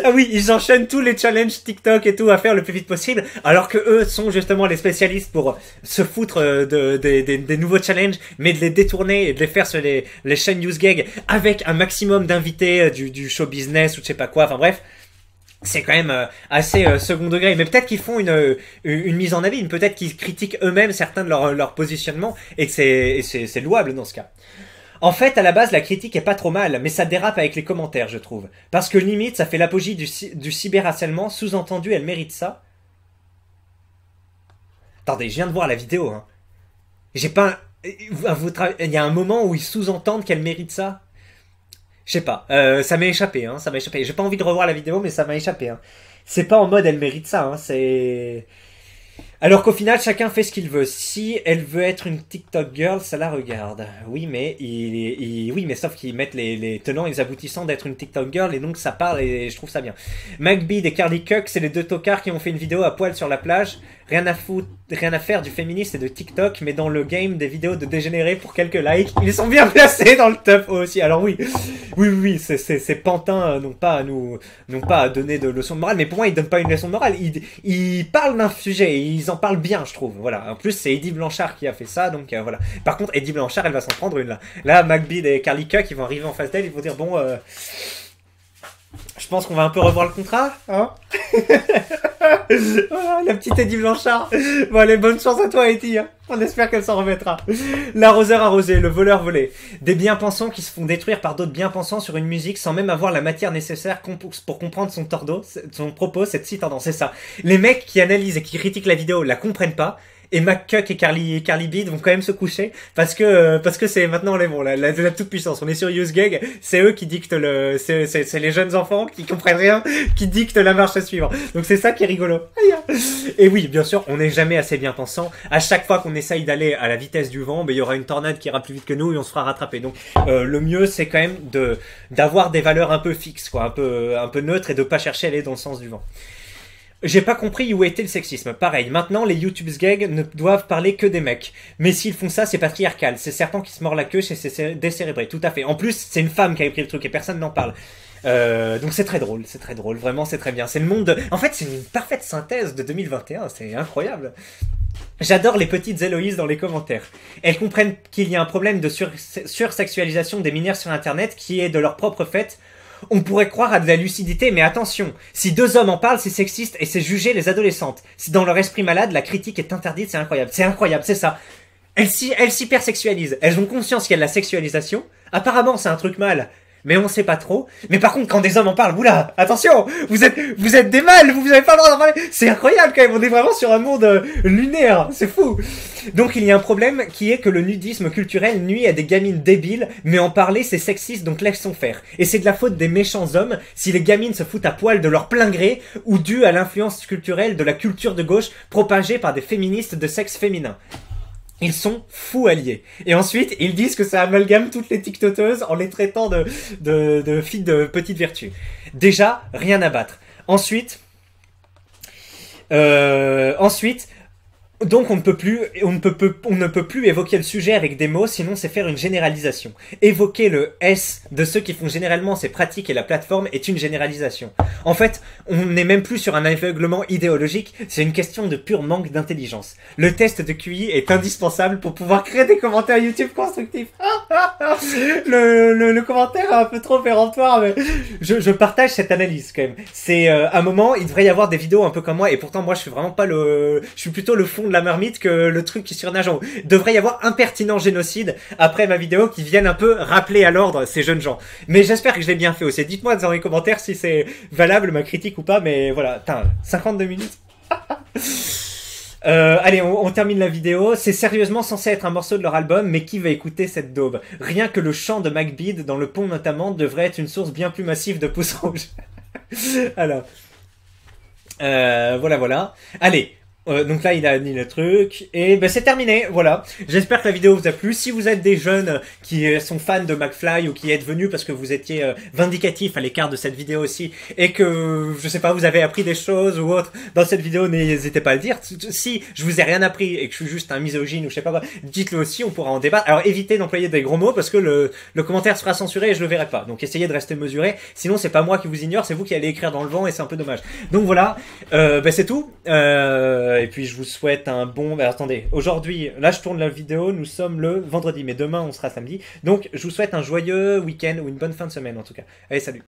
Ah oui, ils enchaînent tous les challenges TikTok et tout à faire le plus vite possible, alors que eux sont justement les spécialistes pour se foutre des nouveaux challenges, mais de les détourner et de les faire sur les chaînes NewsGag avec un maximum d'invités du show business ou je sais pas quoi, enfin bref. C'est quand même assez second degré, mais peut-être qu'ils font une mise en avis, peut-être qu'ils critiquent eux-mêmes certains de leur positionnement, et que c'est louable dans ce cas. En fait, à la base, la critique est pas trop mal, mais ça dérape avec les commentaires, je trouve. Parce que limite, ça fait l'apogée du cyberharcèlement, sous-entendu, elle mérite ça. Attendez, je viens de voir la vidéo, hein. J'ai pas... Il y a un moment où ils sous-entendent qu'elle mérite ça. Je sais pas, ça m'a échappé, hein, ça m'a échappé. J'ai pas envie de revoir la vidéo, mais ça m'a échappé, hein. C'est pas en mode elle mérite ça, hein, c'est... Alors qu'au final, chacun fait ce qu'il veut. Si elle veut être une TikTok girl, ça la regarde. Oui, mais oui, mais sauf qu'ils mettent les tenants et les aboutissants d'être une TikTok girl et donc ça parle et je trouve ça bien. McBead et Carly Cook, c'est les deux tocards qui ont fait une vidéo à poil sur la plage. Rien à faire du féministe et de TikTok, mais dans le game des vidéos de dégénérés pour quelques likes, ils sont bien placés dans le top aussi. Alors oui, ces pantins n'ont pas à donner de leçons de morale, mais pour moi ils donnent pas une leçon de morale. Ils parlent d'un sujet, et ils en parlent bien, je trouve. Voilà. En plus c'est Eddie Blanchard qui a fait ça, donc voilà. Par contre Eddie Blanchard, elle va s'en prendre une là. Là, McBead et Carly Cook, ils vont arriver en face d'elle, ils vont dire bon. Je pense qu'on va un peu revoir le contrat, hein. Voilà, la petite Eddie Blanchard. Bon, allez, bonne chance à toi, Eddie. Hein. On espère qu'elle s'en remettra. L'arroseur arrosé, le voleur volé. Des bien-pensants qui se font détruire par d'autres bien-pensants sur une musique sans même avoir la matière nécessaire pour comprendre son propos, cette si tendance. C'est ça. Les mecs qui analysent et qui critiquent la vidéo la comprennent pas. Et McCuck et Carly Beat vont quand même se coucher parce que c'est maintenant la toute puissance. On est sur UseGag, c'est eux qui dictent c'est les jeunes enfants qui comprennent rien, qui dictent la marche à suivre. Donc c'est ça qui est rigolo. Et oui, bien sûr, on n'est jamais assez bien pensant. À chaque fois qu'on essaye d'aller à la vitesse du vent, il y aura une tornade qui ira plus vite que nous et on se fera rattraper. Donc le mieux c'est quand même d'avoir des valeurs un peu fixes, quoi, un peu neutres et de pas chercher à aller dans le sens du vent. J'ai pas compris où était le sexisme. Pareil, maintenant les YouTubes gags ne doivent parler que des mecs. Mais s'ils font ça, c'est patriarcal. C'est serpent qui se mord la queue chez ces décérébrés. Tout à fait. En plus, c'est une femme qui a écrit le truc et personne n'en parle. Donc c'est très drôle, vraiment c'est très bien. C'est le monde de... En fait, c'est une parfaite synthèse de 2021, c'est incroyable. J'adore les petites Héloïse dans les commentaires. Elles comprennent qu'il y a un problème de sursexualisation des mineurs sur internet qui est de leur propre fait. On pourrait croire à de la lucidité, mais attention, si deux hommes en parlent, c'est sexiste et c'est juger les adolescentes. Si dans leur esprit malade, la critique est interdite, c'est incroyable, c'est ça. Elles s'hypersexualisent, elles ont conscience qu'il y a de la sexualisation. Apparemment, c'est un truc mal, mais on sait pas trop. Mais par contre, quand des hommes en parlent, oula, attention, vous êtes des mâles, vous avez pas le droit d'en parler. C'est incroyable quand même, on est vraiment sur un monde lunaire, c'est fou. Donc il y a un problème qui est que le nudisme culturel nuit à des gamines débiles, mais en parler c'est sexiste, donc laissons faire. Et c'est de la faute des méchants hommes si les gamines se foutent à poil de leur plein gré ou dû à l'influence culturelle de la culture de gauche propagée par des féministes de sexe féminin. Ils sont fous alliés. Et ensuite, ils disent que ça amalgame toutes les tiktokeuses en les traitant de filles de petite vertu. Déjà, rien à battre. Ensuite, donc on ne peut plus évoquer le sujet avec des mots, sinon c'est faire une généralisation. Évoquer le S de ceux qui font généralement ces pratiques et la plateforme est une généralisation. En fait, on n'est même plus sur un aveuglement idéologique, c'est une question de pur manque d'intelligence. Le test de QI est indispensable pour pouvoir créer des commentaires YouTube constructifs. Le commentaire est un peu trop péremptoire, mais je partage cette analyse quand même. C'est un moment, il devrait y avoir des vidéos un peu comme moi, et pourtant moi je suis vraiment pas je suis plutôt le fond de la marmite que le truc qui surnage en haut. Devrait y avoir impertinent génocide après ma vidéo qui vienne un peu rappeler à l'ordre ces jeunes gens. Mais j'espère que je l'ai bien fait aussi. Dites-moi dans les commentaires si c'est valable ma critique ou pas, mais voilà. 52 minutes. Allez, on termine la vidéo. C'est sérieusement censé être un morceau de leur album, mais qui va écouter cette daube? Rien que le chant de McBead, dans le pont notamment, devrait être une source bien plus massive de pouces rouges. Alors, voilà. Allez. Donc là il a mis le truc et c'est terminé, voilà. J'espère que la vidéo vous a plu. Si vous êtes des jeunes qui sont fans de McFly ou qui êtes venus parce que vous étiez vindicatifs à l'écart de cette vidéo aussi et que je sais pas vous avez appris des choses ou autre dans cette vidéo, n'hésitez pas à le dire. Si je vous ai rien appris et que je suis juste un misogyne ou je sais pas quoi, dites-le aussi, on pourra en débattre. Alors évitez d'employer des gros mots parce que le commentaire sera censuré et je le verrai pas. Donc essayez de rester mesuré, sinon c'est pas moi qui vous ignore, c'est vous qui allez écrire dans le vent et c'est un peu dommage. Donc voilà, c'est tout. Et puis je vous souhaite un bon... attendez, aujourd'hui, là je tourne la vidéo, nous sommes le vendredi, mais demain on sera samedi. Donc je vous souhaite un joyeux week-end ou une bonne fin de semaine en tout cas. Allez, salut.